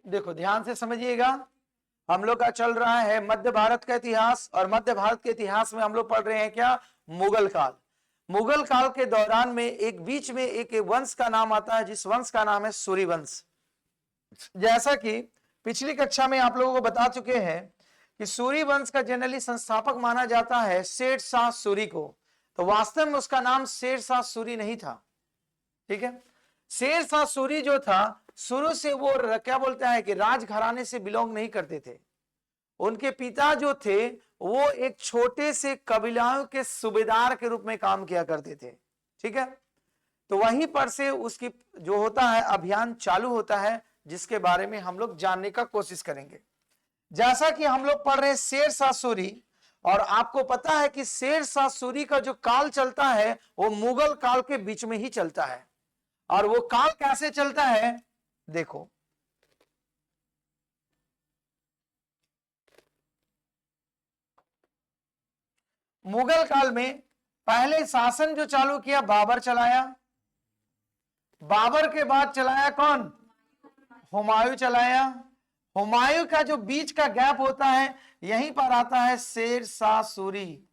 देखो ध्यान से समझिएगा, हम लोग का चल रहा है मध्य भारत का इतिहास, और मध्य भारत के इतिहास में हम लोग पढ़ रहे हैं क्या, मुगल काल। मुगल काल के दौरान में एक बीच में एक वंश का नाम आता है, जिस वंश का नाम है सूरी वंश। जैसा कि पिछली कक्षा में आप लोगों को बता चुके हैं कि सूरी वंश का जनरली संस्थापक माना जाता है शेर शाह सूरी को, तो वास्तव में उसका नाम शेर शाह सूरी नहीं था। ठीक है, शेर शाह सूरी जो था शुरू से वो क्या बोलता है कि राजघराने से बिलोंग नहीं करते थे। उनके पिता जो थे वो एक छोटे से कबीलाओं के सूबेदार के रूप में काम किया करते थे। ठीक है, तो वहीं पर से उसकी जो होता है अभियान चालू होता है, जिसके बारे में हम लोग जानने का कोशिश करेंगे। जैसा कि हम लोग पढ़ रहे हैं शेर शाह सूरी, और आपको पता है कि शेर शाह सूरी का जो काल चलता है वो मुगल काल के बीच में ही चलता है। और वो काल कैसे चलता है, देखो मुगल काल में पहले शासन जो चालू किया बाबर चलाया, बाबर के बाद चलाया कौन, हुमायूं चलाया। हुमायूं का जो बीच का गैप होता है यहीं पर आता है शेर शाह सूरी,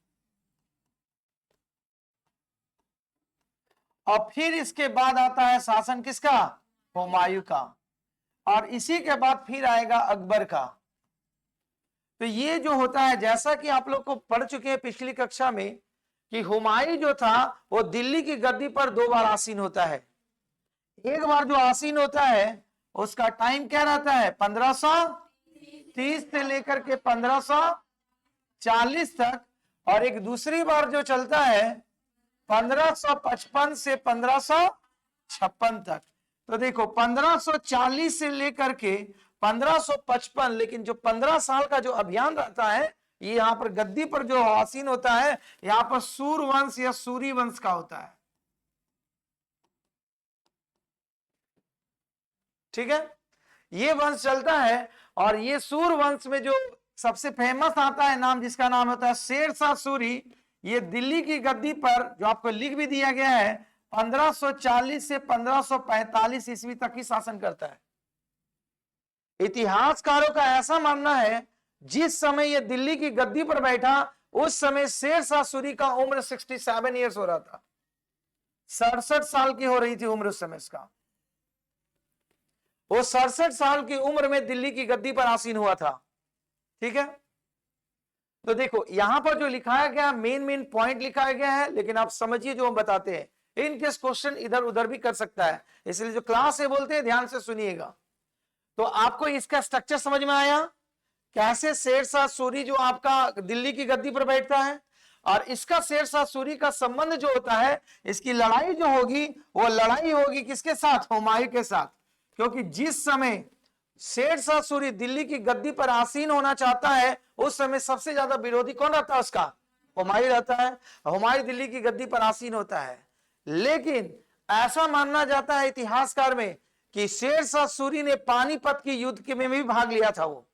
और फिर इसके बाद आता है शासन किसका, हुमायूं का, और इसी के बाद फिर आएगा अकबर का। तो ये जो होता है, जैसा कि आप लोग को पढ़ चुके हैं पिछली कक्षा में कि हुमायूं जो था वो दिल्ली की गद्दी पर 2 बार आसीन होता है। एक बार जो आसीन होता है उसका टाइम क्या रहता है, 1530 से लेकर के 1540 तक, और एक दूसरी बार जो चलता है 1555 से 1556 तक। तो देखो 1540 से लेकर के 1555, लेकिन जो 15 साल का जो अभियान रहता है ये यहां पर गद्दी पर जो आसीन होता है यहां पर सूर वंश या सूरी वंश का होता है। ठीक है, ये वंश चलता है, और ये सूर वंश में जो सबसे फेमस आता है नाम, जिसका नाम होता है शेर शाह सूरी, ये दिल्ली की गद्दी पर जो आपको लिख भी दिया गया है 1540 से 1545 ईस्वी तक ही शासन करता है। इतिहासकारों का ऐसा मानना है जिस समय ये दिल्ली की गद्दी पर बैठा उस समय शेर शाह सूरी का उम्र 67 ईयर्स हो रहा था, 67 साल की हो रही थी उम्र उस समय इसका। वो 67 साल की उम्र में दिल्ली की गद्दी पर आसीन हुआ था। ठीक है, तो देखो यहां पर जो लिखाया गया मेन पॉइंट लिखाया गया है, लेकिन आप समझिए जो हम बताते हैं, इनकेस क्वेश्चन इधर उधर भी कर सकता है, इसलिए जो क्लास है बोलते हैं ध्यान से सुनिएगा। तो आपको इसका स्ट्रक्चर समझ में आया, कैसे शेर शाह सूरी जो आपका दिल्ली की गद्दी पर बैठता है, और इसका शेर शाह सूरी का संबंध जो होता है, इसकी लड़ाई जो होगी वो लड़ाई होगी किसके साथ, हुमायूं के साथ। क्योंकि जिस समय शेर शाह सूरी दिल्ली की गद्दी पर आसीन होना चाहता है उस समय सबसे ज्यादा विरोधी कौन रहता है उसका, हुमायूं रहता है। हुमायूं दिल्ली की गद्दी पर आसीन होता है, लेकिन ऐसा मानना जाता है इतिहासकार में कि शेर शाह सूरी ने पानीपत की युद्ध के में भी भाग लिया था वो,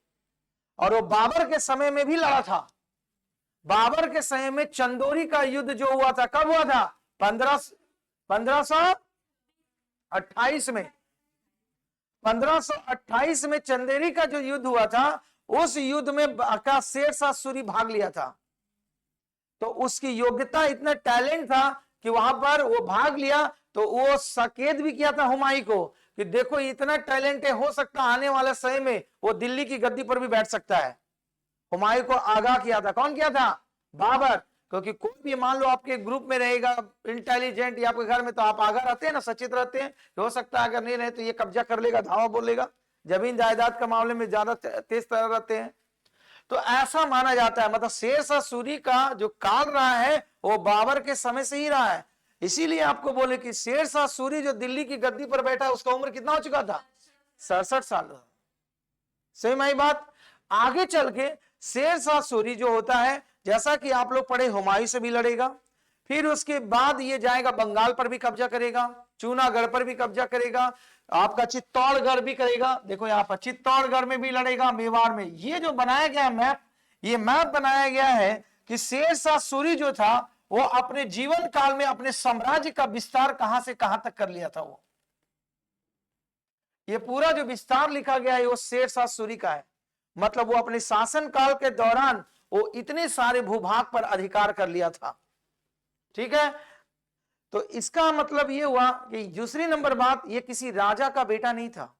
और वो बाबर के समय में भी लड़ा था। बाबर के समय में चंदौरी का युद्ध जो हुआ था, कब हुआ था, 1528 में। 1528 में चंदेरी का जो युद्ध हुआ था उस युद्ध में का शेर शाह सूरी भाग लिया था। तो उसकी योग्यता, इतना टैलेंट था कि वहां पर वो भाग लिया, तो वो सकेत भी किया था हुमायूं को कि देखो इतना टैलेंट है, हो सकता आने वाले समय में वो दिल्ली की गद्दी पर भी बैठ सकता है। हुमायूं को आगाह किया था, कौन किया था, बाबर। क्योंकि कोई भी मान लो आपके ग्रुप में रहेगा इंटेलिजेंट या आपके घर में, तो आप आगाह रहते हैं ना, सचेत रहते हैं, हो सकता है अगर नहीं रहे तो ये कब्जा कर लेगा, धावा बोलेगा, जमीन जायदाद का मामले में ज्यादा तेज तरह रहते हैं। तो ऐसा माना जाता है, मतलब शेर शाह सूरी का जो काल रहा है वो बाबर के समय से ही रहा है। इसीलिए आपको बोले कि शेर शाह सूरी जो दिल्ली की गद्दी पर बैठा है उसका उम्र कितना हो चुका था, 67 साल। सही माई बात। आगे चल के शेर शाह सूरी जो होता है, जैसा कि आप लोग पढ़े, हुमायूं से भी लड़ेगा, फिर उसके बाद ये जाएगा बंगाल पर भी कब्जा करेगा, जूनागढ़ पर भी कब्जा करेगा, आपका चित्तौड़गढ़ भी करेगा। देखो यहां पर चित्तौड़गढ़ में भी लड़ेगा, मेवाड़ में। ये जो बनाया गया मैप, ये मैप बनाया गया है कि शेर शाह सूरी जो था वो अपने जीवन काल में अपने साम्राज्य का विस्तार कहां से कहां तक कर लिया था। वो ये पूरा जो विस्तार लिखा गया है वो शेरशाह सूरी का है। मतलब वो अपने शासन काल के दौरान वो इतने सारे भूभाग पर अधिकार कर लिया था। ठीक है, तो इसका मतलब ये हुआ कि दूसरी नंबर बात, ये किसी राजा का बेटा नहीं था,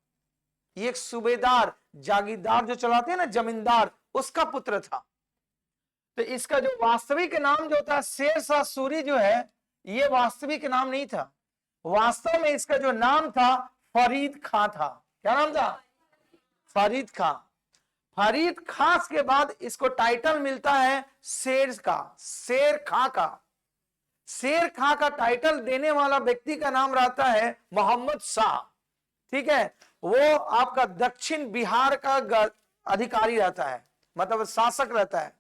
ये एक सूबेदार जागीरदार जो चलाते हैं ना, जमींदार, उसका पुत्र था। तो इसका जो वास्तविक नाम जो था शेरशाह सूरी जो है, ये वास्तविक नाम नहीं था। वास्तव में इसका जो नाम था फरीद खां था। क्या नाम था? फरीद खां। फरीद खां के बाद इसको टाइटल मिलता है शेर का, शेर खां का। शेर खां का टाइटल देने वाला व्यक्ति का नाम रहता है मोहम्मद शाह। ठीक है, वो आपका दक्षिण बिहार का अधिकारी रहता है, मतलब शासक रहता है।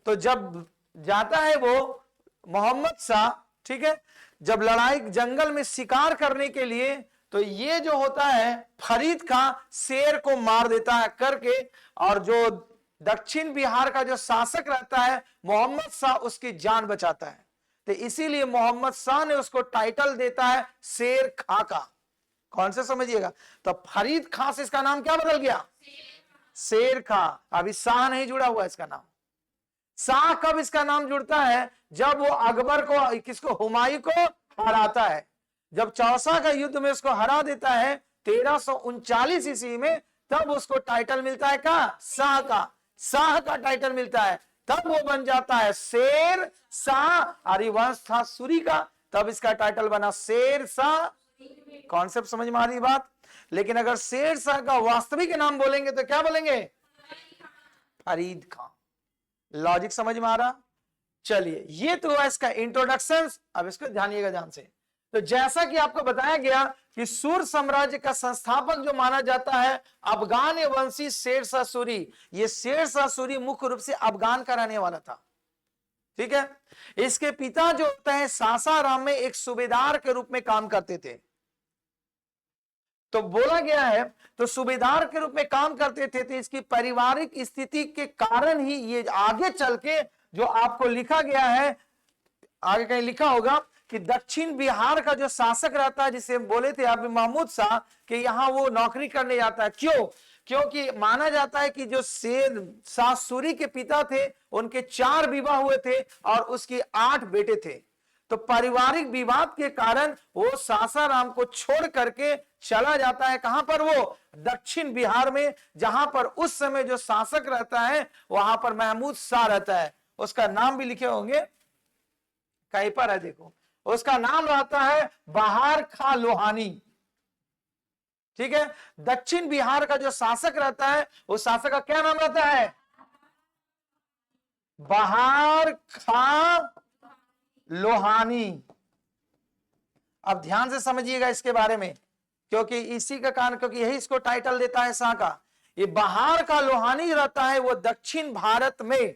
तो जब जाता है वो मोहम्मद शाह, ठीक है, जब लड़ाई जंगल में शिकार करने के लिए, तो ये जो होता है फरीद खां शेर को मार देता है करके, और जो दक्षिण बिहार का जो शासक रहता है मोहम्मद शाह, उसकी जान बचाता है। तो इसीलिए मोहम्मद शाह ने उसको टाइटल देता है शेर खां का। कौन से समझिएगा, तो फरीद खां से इसका नाम क्या बदल गया? शेर खां। अभी शाह नहीं जुड़ा हुआ इसका नाम। शाह कब इसका नाम जुड़ता है? जब वो अकबर को, किसको, हुमायूं को हराता है। जब चौसा का युद्ध में उसको हरा देता है 1339 ईस्वी में, तब उसको टाइटल मिलता है का? शाह का। शाह का टाइटल मिलता है, तब वो बन जाता है शेर शाह। हरिवंश था सूरी का, तब इसका टाइटल बना शेर शाह। कॉन्सेप्ट समझ में आ रही बात? लेकिन अगर शेर शाह का वास्तविक नाम बोलेंगे तो क्या बोलेंगे? फरीद खां। लॉजिक समझ में आ रहा? चलिए, ये तो है इसका इंट्रोडक्शन। अब इसको ध्यानिएगा ध्यान से। तो जैसा कि आपको बताया गया कि सूर साम्राज्य का संस्थापक जो माना जाता है अफगान वंशी शेरशाह सूरी। ये शेरशाह सूरी मुख्य रूप से अफगान का रहने वाला था। ठीक है, इसके पिता जो होते हैं सासाराम में एक सूबेदार के रूप में काम करते थे। तो बोला गया है, तो सूबेदार के रूप में काम करते थे, तो इसकी पारिवारिक स्थिति के कारण ही ये आगे चल के जो आपको लिखा गया है, आगे कहीं लिखा होगा कि दक्षिण बिहार का जो शासक रहता है, जिसे बोले थे अभी महमूद शाह, कि यहां वो नौकरी करने जाता है। क्यों? क्योंकि माना जाता है कि जो शेरशाह सूरी के पिता थे, उनके 4 विवाह हुए थे और उसके 8 बेटे थे। तो पारिवारिक विवाद के कारण वो सासाराम को छोड़ करके चला जाता है। कहां पर? वो दक्षिण बिहार में, जहां पर उस समय जो शासक रहता है वहां पर महमूद शाह रहता है। उसका नाम भी लिखे होंगे कहीं पर है, देखो, उसका नाम रहता है बहार खां लोहानी। ठीक है, दक्षिण बिहार का जो शासक रहता है, उस शासक का क्या नाम रहता है? बहार खां लोहानी। अब ध्यान से समझिएगा इसके बारे में, क्योंकि इसी का कारण, क्योंकि यही इसको टाइटल देता है शाह का। ये बहार का लोहानी रहता है, वो दक्षिण भारत में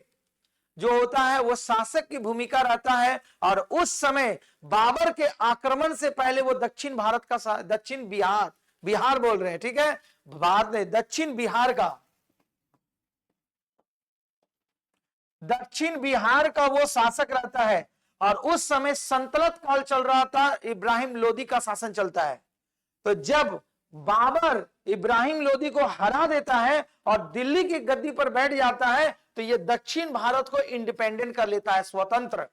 जो होता है वो शासक की भूमिका रहता है। और उस समय बाबर के आक्रमण से पहले वो दक्षिण भारत का, दक्षिण बिहार बोल रहे हैं, ठीक है, भारत में दक्षिण बिहार का, दक्षिण बिहार का वो शासक रहता है। और उस समय संतलत काल चल रहा था, इब्राहिम लोदी का शासन चलता है। तो जब बाबर इब्राहिम लोदी को हरा देता है और दिल्ली की गद्दी पर बैठ जाता है, तो ये दक्षिण भारत को इंडिपेंडेंट कर लेता है, स्वतंत्र।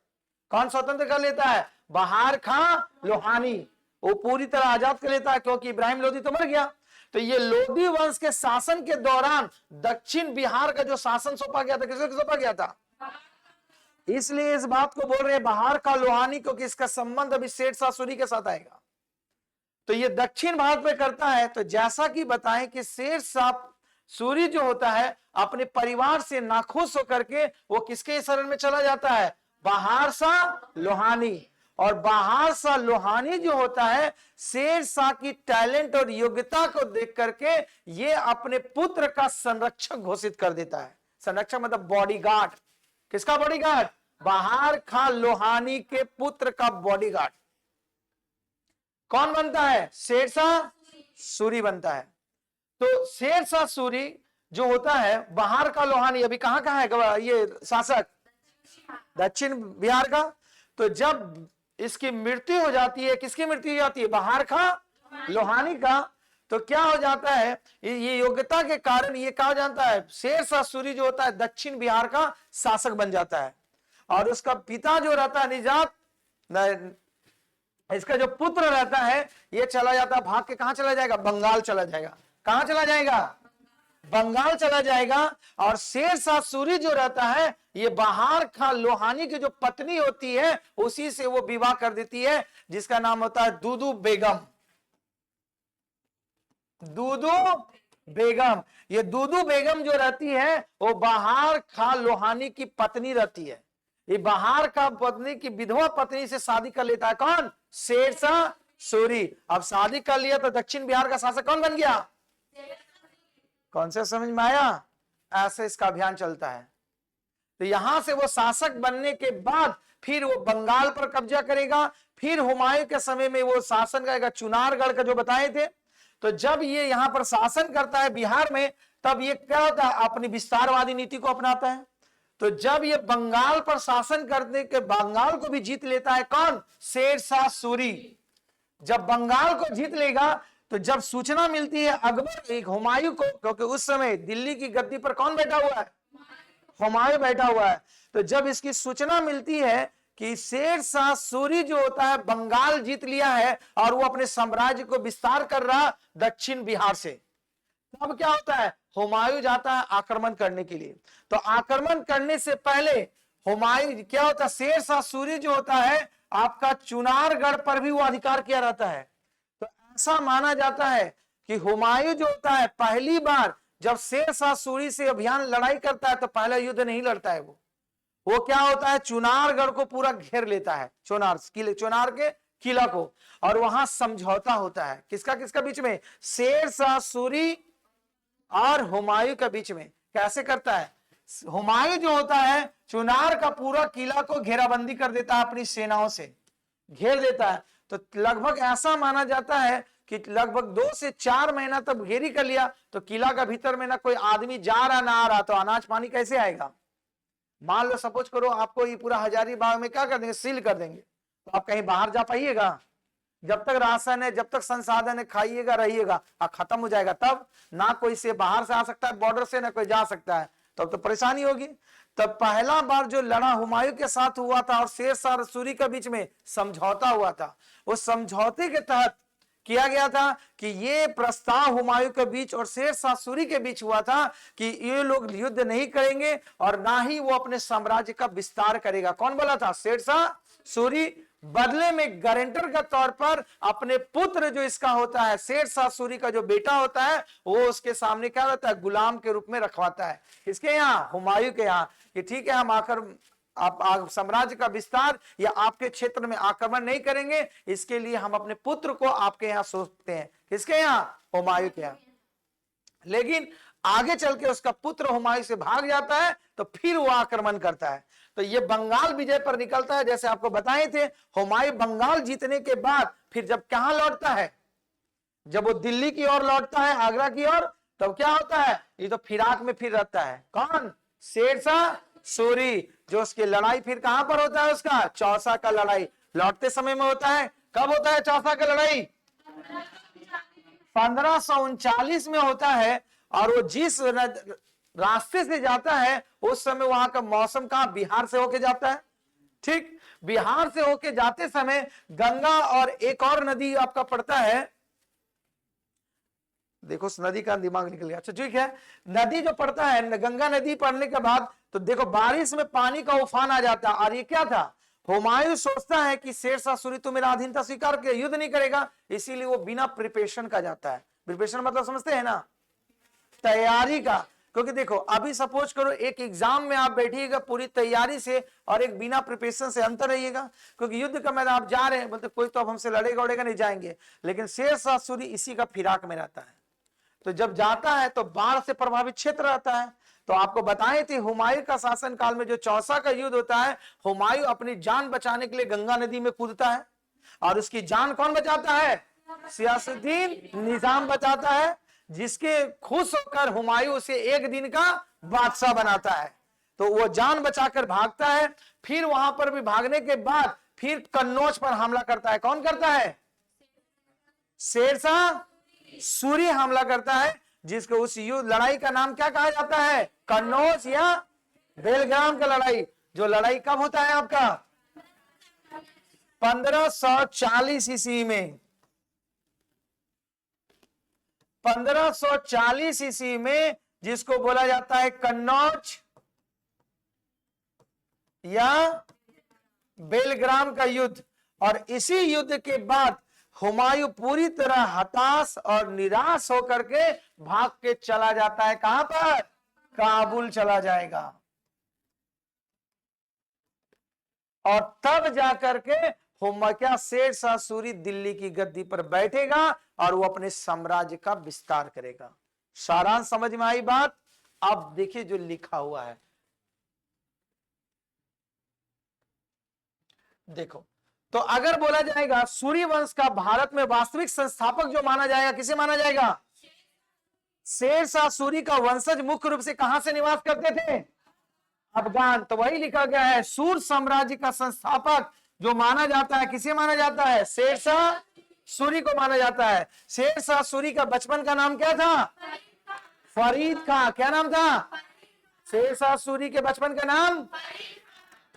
कौन स्वतंत्र कर लेता है? बहार खां लोहानी। वो पूरी तरह आजाद कर लेता है, क्योंकि इब्राहिम लोदी तो मर गया। तो ये लोदी वंश के शासन के दौरान दक्षिण बिहार का जो शासन सौंपा गया था, किसको सौंपा गया था? इसलिए इस बात को बोल रहे हैं बहार खां लोहानी, क्योंकि इसका संबंध अभी शेरशाह सूरी के साथ आएगा। तो ये दक्षिण भारत में करता है। तो जैसा कि बताएं कि शेरशाह सूरी जो होता है अपने परिवार से नाखुश होकर के वो किसके शरण में चला जाता है? बहार शाह लोहानी। और बहार शाह लोहानी जो होता है, शेरशाह की टैलेंट और योग्यता को देख करके ये अपने पुत्र का संरक्षक घोषित कर देता है। संरक्षक मतलब बॉडीगार्ड। किसका बॉडीगार्ड? बहार खां लोहानी के पुत्र का बॉडीगार्ड कौन बनता है? शेरशाह सूरी बनता है। तो शेरशाह सूरी जो होता है, बहार खां लोहानी अभी कहां है ये शासक? दक्षिण बिहार का। तो जब इसकी मृत्यु हो जाती है, किसकी मृत्यु हो जाती है? बहार खां लोहानी का। तो क्या हो जाता है, ये योग्यता के कारण ये कहा जाता है शेरशाह सूरी जो होता है दक्षिण बिहार का शासक बन जाता है। और उसका पिता जो रहता है निजात, इसका जो पुत्र रहता है ये चला जाता है, भाग के कहां चला जाएगा, बंगाल चला जाएगा। कहां चला जाएगा, बंगाल चला जाएगा। और शेरशाह सूरी जो रहता है ये बहार खान लोहानी की जो पत्नी होती है उसी से वो विवाह कर देती है, जिसका नाम होता है दूदू बेगम। दूदू बेगम, ये दूदू बेगम जो रहती है वो बहार खान लोहानी की पत्नी रहती है। ये बहार का पत्नी की विधवा पत्नी से शादी कर लेता है कौन, शेरशाह सूरी। अब शादी कर लिया तो दक्षिण बिहार का शासक कौन बन गया, कौन से समझ में आया, ऐसे इसका अभियान चलता है। तो यहां से वो शासक बनने के बाद फिर वो बंगाल पर कब्जा करेगा। फिर हुमायूं के समय में वो शासन करेगा चुनारगढ़ का जो बताए थे। तो जब ये यहां पर शासन करता है बिहार में, तब ये क्या होता है, अपनी विस्तारवादी नीति को अपनाता है। तो जब ये बंगाल पर शासन करने के बंगाल को भी जीत लेता है कौन, शेरशाह सूरी। जब बंगाल को जीत लेगा तो जब सूचना मिलती है अकबर एक हुमायूं को, क्योंकि उस समय दिल्ली की गद्दी पर कौन बैठा हुआ है, हुमायूं बैठा हुआ है। तो जब इसकी सूचना मिलती है कि शेरशाह सूरी जो होता है बंगाल जीत लिया है और वो अपने साम्राज्य को विस्तार कर रहा दक्षिण बिहार से, तब क्या होता है, हुमायूं जाता है आक्रमण करने के लिए। तो आक्रमण करने से पहले हुमायूं क्या होता है, शेरशाह सूरी जो होता है आपका चुनारगढ़ पर भी वो अधिकार किया रहता है। तो ऐसा माना जाता है कि हुमायूं जो होता है पहली बार जब शेरशाह सूरी से अभियान लड़ाई करता है तो पहला युद्ध नहीं लड़ता है, वो क्या होता है चुनारगढ़ को पूरा घेर लेता है, चुनार के किला को, और वहां समझौता होता है किसका किसका बीच में, शेरशाह सूरी और हुमायूं के बीच में। कैसे करता है, हुमायूं जो होता है चुनार का पूरा किला को घेराबंदी कर देता है, अपनी सेनाओं से घेर देता है। तो लगभग ऐसा माना जाता है कि लगभग 2 से 4 महीना तक घेरी कर लिया, तो किला का भीतर में ना कोई आदमी जा रहा ना आ रहा, तो अनाज पानी कैसे आएगा। मान लो सपोज करो आपको ये पूरा हजारीबाग में क्या कर देंगे, सील कर देंगे, तो आप कहीं बाहर जा पाइएगा, जब तक राशन है जब तक संसाधन है खाइएगा रहिएगा, खत्म हो जाएगा तब ना कोई से बाहर से आ सकता है बॉर्डर से, ना कोई जा सकता है, तब तो परेशानी होगी। तब पहला बार जो लड़ा हुमायूं के साथ हुआ था और शेरशाह सूरी के बीच में समझौता हुआ था, उस समझौते के तहत किया गया था कि ये प्रस्ताव हुमायूं के बीच और शेरशाह सूरी के बीच हुआ था कि ये लोग युद्ध नहीं करेंगे और ना ही वो अपने साम्राज्य का विस्तार करेगा। कौन बोला था, शेरशाह सूरी। बदले में गारंटर के तौर पर अपने पुत्र जो इसका होता है शेरशाह सूरी का जो बेटा होता है वो उसके सामने क्या होता है, गुलाम के रूप में रखवाता है। किसके यहाँ, हुमायूं के यहाँ, कि ठीक है हम आकर आप साम्राज्य का विस्तार या आपके क्षेत्र में आक्रमण नहीं करेंगे, इसके लिए हम अपने पुत्र को आपके यहाँ सौंपते हैं। किसके यहाँ, हुमायूं के यहाँ। लेकिन आगे चल के उसका पुत्र हुमायूं से भाग जाता है तो फिर वो आक्रमण करता है। तो ये बंगाल विजय पर निकलता है, जैसे आपको बताए थे। हुमायूं बंगाल जीतने के बाद फिर जब कहां लौटता है, जब वो दिल्ली की ओर लौटता है, आगरा की ओर, तब क्या होता है, ये तो फिराक में फिर रहता है। कौन, शेरशाह सूरी। जो उसकी लड़ाई फिर कहां पर होता है, उसका चौसा का लड़ाई लौटते समय में होता है। कब होता है चौसा का लड़ाई, 1539 में होता है। और वो जिस रास्ते से जाता है उस समय वहां का मौसम कहां, बिहार से होके जाता है। ठीक, बिहार से होके जाते समय गंगा और एक और नदी आपका पड़ता है, देखो उस नदी का दिमाग निकल गया। अच्छा ठीक है, नदी जो पड़ता है, गंगा नदी पड़ने के बाद तो देखो बारिश में पानी का उफान आ जाता है। और ये क्या था, हुमायूं सोचता है कि शेरशाह सूरी तो मेरा अधीनता स्वीकार के युद्ध नहीं करेगा, इसीलिए वो बिना प्रिपरेशन का जाता है। प्रिपरेशन मतलब समझते हैं ना, तैयारी का। क्योंकि देखो अभी सपोज करो एक एग्जाम में आप बैठिएगा पूरी तैयारी से और एक बिना प्रिपरेशन से अंतर रहिएगा। क्योंकि युद्ध का मैदान आप जा रहे हैं, बोलते कोई तो अब हमसे लड़ेगा उड़ेगा नहीं, जाएंगे। लेकिन शेरशाह सूरी इसी का फिराक में रहता है। तो जब जाता है तो बाढ़ से प्रभावित क्षेत्र रहता है। तो आपको बताए थे हुमायूं का शासन काल में जो चौसा का युद्ध होता है, हुमायूं अपनी जान बचाने के लिए गंगा नदी में कूदता है। और उसकी जान कौन बचाता है, सियासुद्दीन निजाम बचाता है, जिसके खुश होकर हुमायूं उसे एक दिन का बादशाह बनाता है। तो वो जान बचाकर भागता है। फिर वहां पर भी भागने के बाद फिर कन्नौज पर हमला करता है। कौन करता है, शेरशाह सूरी हमला करता है, जिसको उस युद्ध लड़ाई का नाम क्या कहा जाता है? कन्नौज या बेलग्राम का लड़ाई। जो लड़ाई कब होता है आपका? 1540 ईस्वी में। 1540 ईस्वी में, जिसको बोला जाता है कन्नौज या बेलग्राम का युद्ध। और इसी युद्ध के बाद हुमायूं पूरी तरह हताश और निराश होकर के भाग के चला जाता है। कहां पर? काबुल चला जाएगा। और तब जाकर के क्या शेर शाह सूरी दिल्ली की गद्दी पर बैठेगा और वो अपने साम्राज्य का विस्तार करेगा। सारांश समझ में आई बात? अब देखिए जो लिखा हुआ है, देखो। तो अगर बोला जाएगा सूरी वंश का भारत में वास्तविक संस्थापक जो माना जाएगा, किसे माना जाएगा? शेर शाह सूरी का वंशज मुख्य रूप से कहां से निवास करते थे? अफगान। तो वही लिखा गया है, सूर साम्राज्य का संस्थापक जो माना जाता है, किसे माना जाता है? शेर शाह सूरी को माना जाता है। शेर शाह सूरी का बचपन का नाम क्या था? फरीद खां। क्या नाम था? शेर शाह सूरी के बचपन का नाम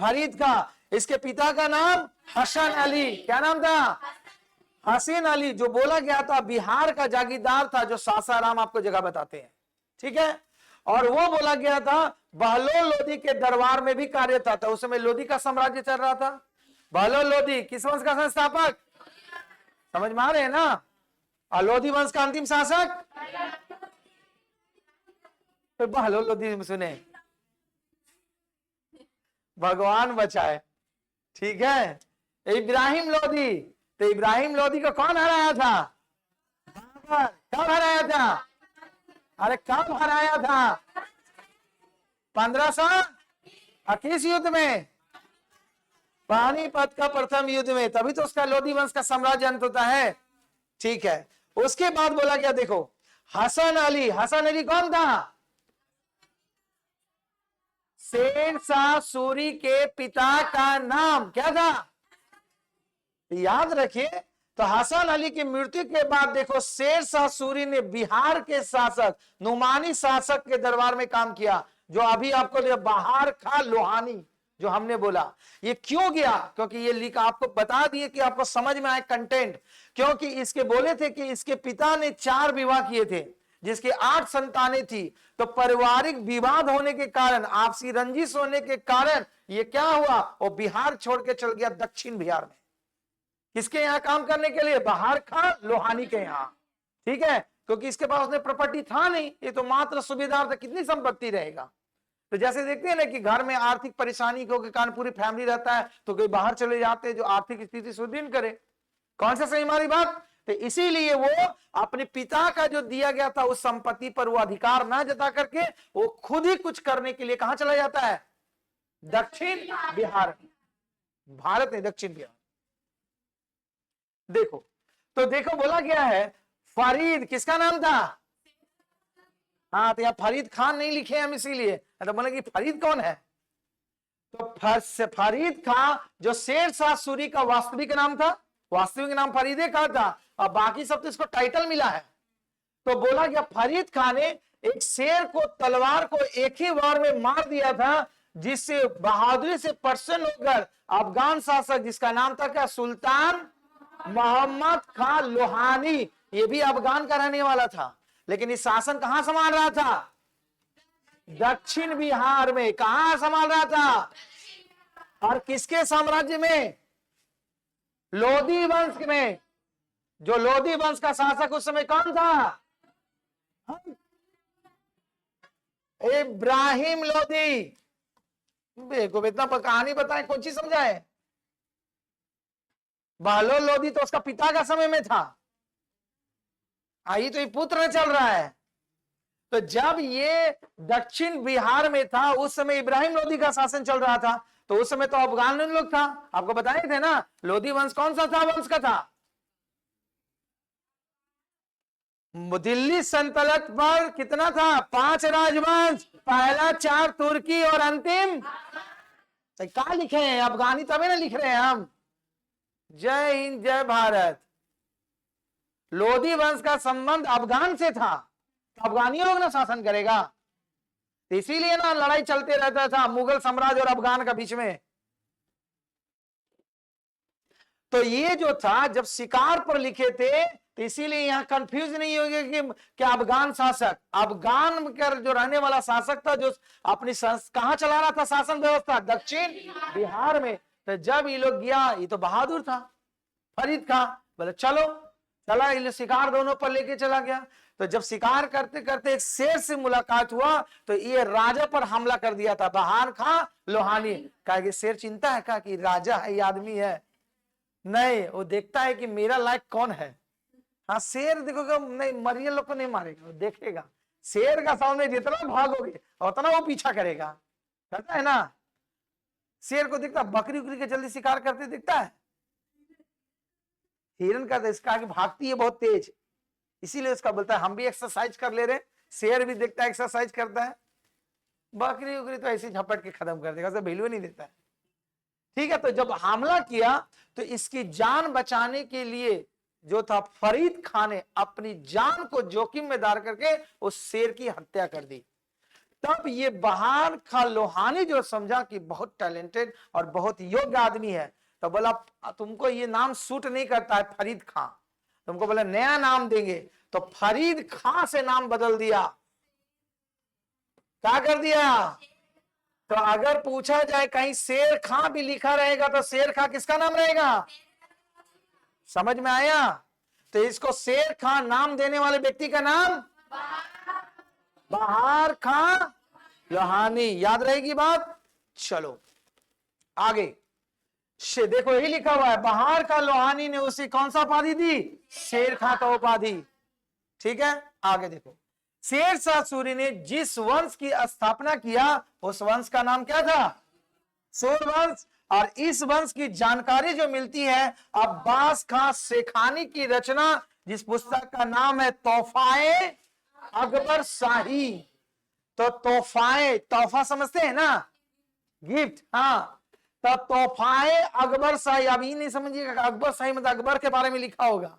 फरीद खां। इसके पिता का नाम हसन अली। क्या नाम था? हसीन अली। जो बोला गया था बिहार का जागीरदार था, जो सासाराम आपको जगह बताते हैं, ठीक है। और वो बोला गया था बहलोल लोधी के दरबार में भी कार्य था। तो उस समय लोधी का साम्राज्य चल रहा था। बहलोल लोधी किस वंश का संस्थापक? समझ में आ रहे हैं ना? और लोधी वंश का अंतिम शासक? तो बहलोल लोधी सुने, भगवान बचाए, ठीक है। इब्राहिम लोधी। तो इब्राहिम लोधी को कौन हराया था? कब हराया था? अरे कब हराया था? 1521 युद्ध में, पानीपत का प्रथम युद्ध में। तभी तो उसका लोधी वंश का साम्राज्य अंत होता है, ठीक है। उसके बाद बोला गया, देखो, हसन अली। हसन अली कौन था? शेर शाह सूरी के पिता का नाम क्या था? याद रखिए। तो हसन अली की मृत्यु के बाद देखो, शेर शाह सूरी ने बिहार के शासक, नुमानी शासक के दरबार में काम किया। जो अभी आपको बहार खां लोहानी जो हमने बोला, ये क्यों गया? क्योंकि ये लिखा, आपको बता दिए कि आपको समझ में आए कंटेंट। क्योंकि इसके बोले थे कि इसके पिता ने 4 विवाह किए थे, जिसके 8 संतानें थी। तो पारिवारिक विवाद होने के कारण, आपसी रंजिश होने के कारण ये क्या हुआ? वो बिहार छोड़ के चल गया दक्षिण बिहार में। किसके यहां काम करने के लिए? बहार खां लोहानी के यहां, ठीक है। क्योंकि इसके पास उसने प्रॉपर्टी था नहीं, ये तो मात्र सुबेदार था, कितनी संपत्ति रहेगा। तो जैसे देखते हैं ना कि घर में आर्थिक परेशानी के कारण पूरी फैमिली रहता है, तो कोई बाहर चले जाते हैं जो आर्थिक स्थिति सुदृढ़ करे। कौन सा सही हमारी बात? तो इसीलिए वो अपने पिता का जो दिया गया था उस संपत्ति पर वो अधिकार ना जता करके वो खुद ही कुछ करने के लिए कहां चला जाता है? दक्षिण बिहार। भारत में दक्षिण बिहार। देखो, तो देखो बोला गया है फरीद किसका नाम था? हाँ, तो यहाँ फरीद खान नहीं लिखे हम, इसीलिए तो बोले कि फरीद कौन है? तो फरीद खां जो शेर शाह सूरी का वास्तविक नाम था, वास्तविक नाम फरीदे खां था, और बाकी सब तो इसको टाइटल मिला है। तो बोला गया फरीद खान ने एक शेर को, तलवार को एक ही बार में मार दिया था, जिससे बहादुरी से प्रसन्न होकर अफगान शासक, जिसका नाम था क्या? सुल्तान मोहम्मद खां लोहानी, ये भी अफगान का रहने वाला था, लेकिन इस शासन कहां संभाल रहा था? दक्षिण बिहार में। कहां संभाल रहा था? और किसके साम्राज्य में? लोधी वंश में। जो लोधी वंश का शासक उस समय कौन था? इब्राहिम लोधी। देखो इतना कहानी बताए, कौन चीज समझाए? बहलोल लोधी तो उसका पिता का समय में था, आई तो ये पुत्र चल रहा है। तो जब ये दक्षिण बिहार में था, उस समय इब्राहिम लोधी का शासन चल रहा था। तो उस समय तो अफगान लोग था, आपको बताए थे ना। लोधी वंश कौन सा था? वंश का था। दिल्ली सल्तनत पर कितना था? 5 राजवंश, पहला 4 तुर्की और अंतिम क्या लिखे हैं? अफगानी तभी ना लिख रहे हैं हम। जय हिंद, जय भारत। लोधी वंश का संबंध अफगान से था, तो अफगानियों ने शासन करेगा। तो इसीलिए ना लड़ाई चलते रहता था मुगल साम्राज्य और अफगान का बीच में। तो ये जो था जब शिकार पर लिखे थे, तो इसीलिए यहां कंफ्यूज नहीं होगा कि क्या अफगान शासक, अफगान का जो रहने वाला शासक था, जो अपनी कहां चला रहा था शासन व्यवस्था, दक्षिण बिहार में। तो जब ये लोग गया, ये तो बहादुर था फरीद खां, बोले चलो, चला ये शिकार दोनों पर लेके चला गया। तो जब शिकार करते करते एक शेर से मुलाकात हुआ, तो ये राजा पर हमला कर दिया था बहार खां लोहानी। कहा कि शेर चिंता है क्या कि राजा है, ये आदमी है? नहीं, वो देखता है कि मेरा लायक कौन है। हाँ, शेर देखोगा नहीं, मरियल लोग को नहीं मारेगा, वो देखेगा। शेर का सामने जितना भागोगे उतना वो पीछा करेगा, करता है ना। शेर को दिखता, बकरी उकरी के जल्दी शिकार करते दिखता है। हिरन का तो इसका आगे भागती है बहुत तेज, इसीलिए उसका बोलता है हम भी एक्सरसाइज कर ले रहे। शेर भी देखता है एक्सरसाइज करता है, बकरी उकरी तो ऐसे झपट के खत्म कर देगा, वैल्यू नहीं देता है। ठीक है, तो जब हमला किया तो इसकी जान बचाने के लिए जो था फरीद खान ने अपनी जान को जोखिम में डाल करके उस शेर की हत्या कर दी। तब ये बहार खां लोहानी जो समझा कि बहुत टैलेंटेड और बहुत योग्य आदमी है, तो बोला तुमको ये नाम सूट नहीं करता है फरीद खां, तुमको बोला नया नाम देंगे। तो फरीद खां से नाम बदल दिया। क्या कर दिया? तो अगर पूछा जाए कहीं शेर खां भी लिखा रहेगा तो शेर खां किसका नाम रहेगा? समझ में आया? तो इसको शेर खां नाम देने वाले व्यक्ति का नाम बहार खां लोहानी। याद रहेगी बात? चलो आगे देखो, यही लिखा हुआ है बहार खां लोहानी ने उसे कौन सा उपाधि दी? शेर खां का उपाधि। ठीक है, आगे देखो, शेर शाह सूरी ने जिस वंश की स्थापना किया उस वंश का नाम क्या था? सूरवंश। और इस वंश की जानकारी जो मिलती है अब्बास खां शेखानी की रचना, जिस पुस्तक का नाम है तोहफाए अकबर शाही। तो तोहफा समझते हैं ना, गिफ्ट। हाँ, तो तोहफाए अकबर शाही। अब ये नहीं समझिएगा अकबर शाही मतलब अकबर के बारे में लिखा होगा,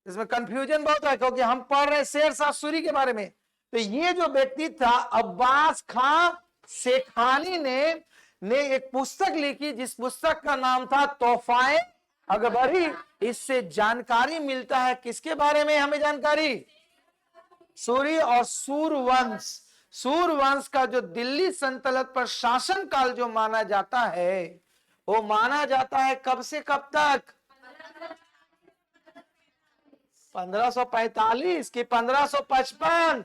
इसमें कंफ्यूजन बहुत है क्योंकि हम पढ़ रहे शेर शाह सूरी के बारे में। तो ये जो व्यक्ति था अब्बास खां शेखानी ने एक पुस्तक लिखी जिस पुस्तक का नाम था तोहफाए अकबरी। इससे जानकारी मिलता है किसके बारे में? हमें जानकारी सूरी और सूरवंश। सूरवंश का जो दिल्ली सल्तनत पर शासन काल जो माना जाता है, वो माना जाता है कब से कब तक? 1545 की 1555।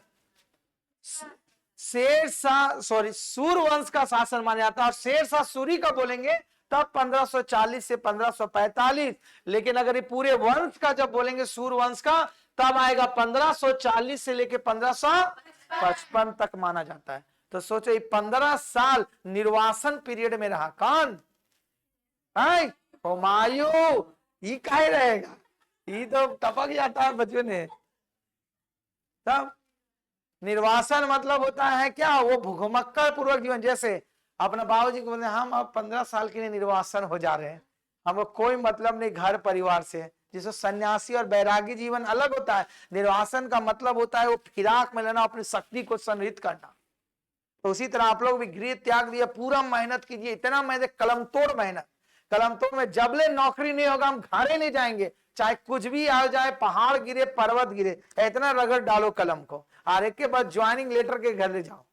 सूरवंश का शासन माना जाता है। और शेर शाह सूरी का बोलेंगे तब 1540 से 1545। लेकिन अगर ये पूरे वंश का जब बोलेंगे सूरवंश का, तब आएगा 1540 से लेके 1555 तक माना जाता है। तो सोचो ये 15 साल निर्वासन पीरियड में रहा। कौन? हुमायूं। ये कहे रहेगा, ये तो टपक जाता है बच्चों ने। तब निर्वासन मतलब होता है क्या? वो भूखमक्कड़ पूर्वक जीवन। जैसे अपने बाबूजी को बोलते हम अब 15 साल के लिए निर्वासन हो जा रहे हैं, हमको कोई मतलब नहीं घर परिवार से। जिसको सन्यासी और बैरागी जीवन अलग होता है, निर्वासन का मतलब होता है वो फिराक में लेना, अपनी शक्ति को संग्रहित करना। तो उसी तरह आप लोग भी गृह त्याग दिया, पूरा मेहनत कीजिए, इतना मेहनत, कलम तोड़ मेहनत। कलम तोड़ में जबले नौकरी नहीं होगा हम घरे नहीं जाएंगे, चाहे कुछ भी आ जाए, पहाड़ गिरे पर्वत गिरे, इतना रगड़ डालो कलम को, और एक के बाद ज्वाइनिंग लेटर के घर ले जाओ।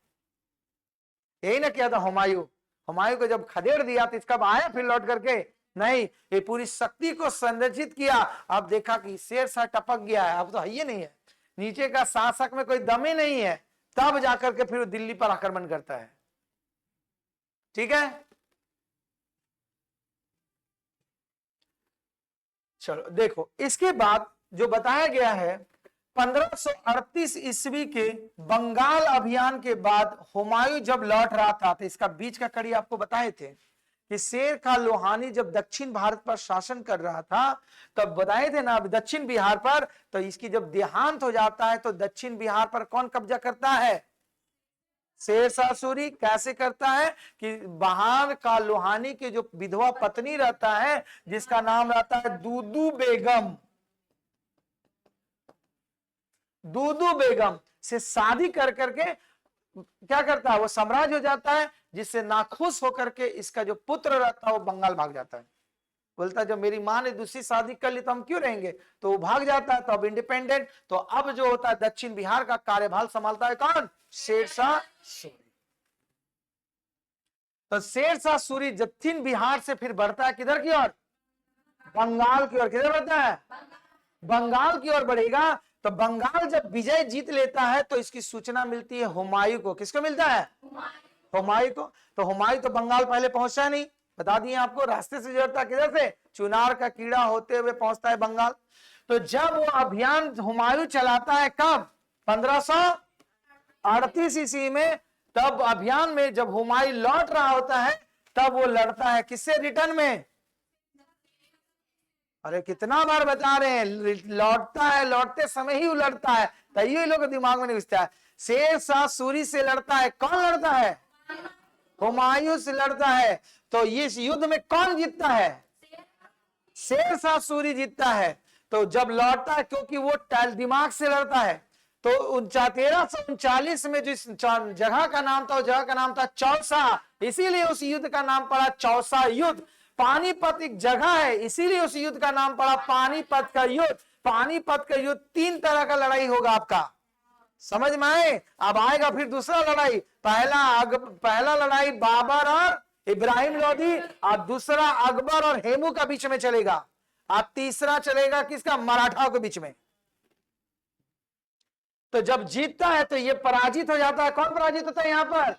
यही ना किया था हुमायूं। हुमायूं को जब खदेड़ दिया तो इसका आया फिर लौट करके? नहीं, ये पूरी शक्ति को संरक्षित किया। अब देखा कि शेर शाह टपक गया है, अब तो है नहीं है, नीचे का शासक में कोई दम ही नहीं है, तब जाकर के फिर दिल्ली पर आक्रमण करता है। ठीक है, चलो देखो, इसके बाद जो बताया गया है 1538 ईस्वी के बंगाल अभियान के बाद हुमायूं जब लौट रहा था, तो इसका बीच का कड़ी आपको बताए थे कि शेर खां लोहानी जब दक्षिण भारत पर शासन कर रहा था, तब बताए थे ना दक्षिण बिहार पर। तो इसकी जब देहांत हो जाता है तो दक्षिण बिहार पर कौन कब्जा करता है? शेर शाह सूरी। कैसे करता है कि बहार खां लोहानी की जो विधवा पत्नी रहता है, जिसका नाम रहता है दूदू बेगम, दूदू बेगम से शादी कर करके क्या करता है, वो साम्राज्य हो जाता है, जिससे नाखुश होकर के इसका जो पुत्र रहता है वो बंगाल भाग जाता है। बोलता है जब मेरी माँ ने दूसरी शादी कर ली तो हम क्यों रहेंगे, तो वो भाग जाता है। तो अब इंडिपेंडेंट, तो अब जो होता है दक्षिण बिहार का कार्यभार संभालता है कौन, शेरशाह सूरी। तो शेरशाह सूरी दक्षिण बिहार से फिर बढ़ता है किधर की ओर, बंगाल की ओर। किधर बढ़ता है, बंगाल की ओर बढ़ेगा। तो बंगाल जब विजय जीत लेता है तो इसकी सूचना मिलती है हुमायूं को। किसको मिलता है, हुमायूं को। तो हुमायूं तो बंगाल पहले पहुंचा नहीं, बता दिए आपको, रास्ते से जोड़ता किधर से, चुनार का कीड़ा होते हुए पहुंचता है बंगाल। तो जब वो अभियान हुमायूं चलाता है कब, 1538 ईस्वी में, तब अभियान में जब हुमायूं लौट रहा होता है तब वो लड़ता है किससे, रिटर्न में। अरे कितना बार बता रहे हैं, लौटता है, लौटते समय ही लड़ता है, तैयो ही लोग दिमाग में नहीं घुसता है। शेरशाह सूरी से लड़ता है, कौन लड़ता है, हुमायूं से लड़ता है। तो इस युद्ध में कौन जीतता है, शेरशाह सूरी जीतता है। तो जब लौटता है, क्योंकि वो दिमाग से लड़ता है, तो 1339 में जिस जगह का नाम था, उस जगह का नाम था चौसा, इसीलिए उस युद्ध का नाम पड़ा चौसा युद्ध। पानीपत एक जगह है, इसीलिए उस युद्ध का नाम पड़ा पानीपत का युद्ध। पानीपत का युद्ध 3 तरह का लड़ाई होगा आपका, समझ में आए। अब आएगा फिर दूसरा लड़ाई, पहला लड़ाई बाबर और इब्राहिम लोदी, और दूसरा अकबर और हेमू का बीच में चलेगा, और तीसरा चलेगा किसका, मराठाओं के बीच में। तो जब जीतता है तो ये पराजित हो जाता है। कौन पराजित होता है यहाँ पर,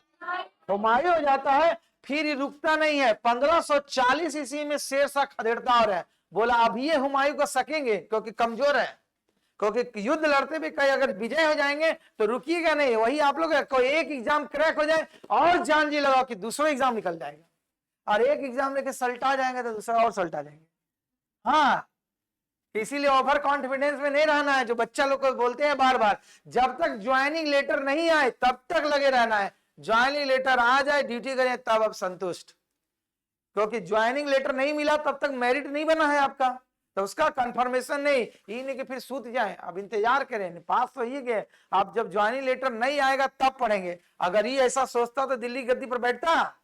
हुमायूं हो जाता है। फिर ये रुकता नहीं है। 1540 ईस्वी में शेरशाह खदेड़ता और है, बोला अब ये हुमायूं को सकेंगे, क्योंकि कमजोर है, क्योंकि युद्ध लड़ते भी कहीं अगर विजय हो जाएंगे तो रुकिएगा नहीं। वही आप लोग कोई एक एग्जाम क्रैक हो जाए और जान जी लगाओ कि दूसरा एग्जाम निकल जाएगा, और एक एग्जाम लेके सल्टा जाएंगे तो दूसरा और सल्टा जाएंगे। हाँ, इसीलिए ओवर कॉन्फिडेंस में नहीं रहना है, जो बच्चा लोग को बोलते हैं बार बार, जब तक ज्वाइनिंग लेटर नहीं आए तब तक लगे रहना है। ज्वाइनिंग लेटर आ जाए, ड्यूटी करें, तब अब संतुष्ट, क्योंकि ज्वाइनिंग लेटर नहीं मिला तब तक मेरिट नहीं बना है आपका, तो उसका कंफर्मेशन नहीं, ये नहीं कि फिर सूत जाए, अब इंतजार करें, पास तो ही गए, आप जब ज्वाइनिंग लेटर नहीं आएगा तब पढ़ेंगे। अगर ये ऐसा सोचता तो दिल्ली गद्दी पर बैठता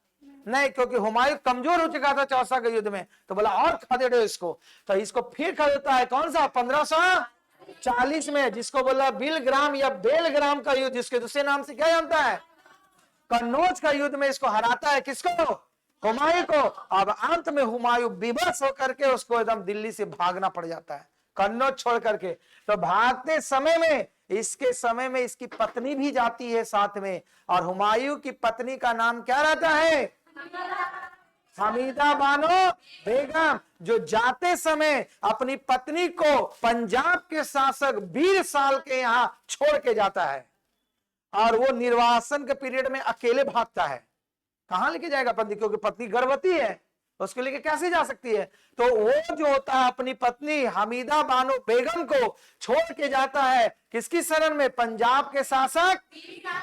नहीं, क्योंकि हुमायूं कमजोर हो चुका था चौसा के युद्ध में, तो बोला और खदेड़ो इसको। तो इसको फिर खदेड़ता है, कौन सा, 1540 में, जिसको बोला बिलग्राम या बेलग्राम का युद्ध, जिसके दूसरे नाम से क्या जानता है, कन्नौज का युद्ध में इसको हराता है। किसको, हुमायूं को। अब अंत में हुमायूं विवश होकर के उसको एकदम दिल्ली से भागना पड़ जाता है, कन्नौज छोड़ करके। तो भागते समय में, इसके समय में इसकी पत्नी भी जाती है साथ में, और हुमायूं की पत्नी का नाम क्या रहता है, हमीदा बानो बेगम, जो जाते समय अपनी पत्नी को पंजाब के शासक 20 साल के यहां छोड़ के जाता है, और वो निर्वासन के पीरियड में अकेले भागता है। कहां लेके जाएगा पत्नी, क्योंकि पत्नी गर्भवती है, उसको लेके कैसे जा सकती है। तो वो जो होता है अपनी पत्नी हमीदा बानो बेगम को छोड़ के जाता है, किसकी शरण में, पंजाब के शासक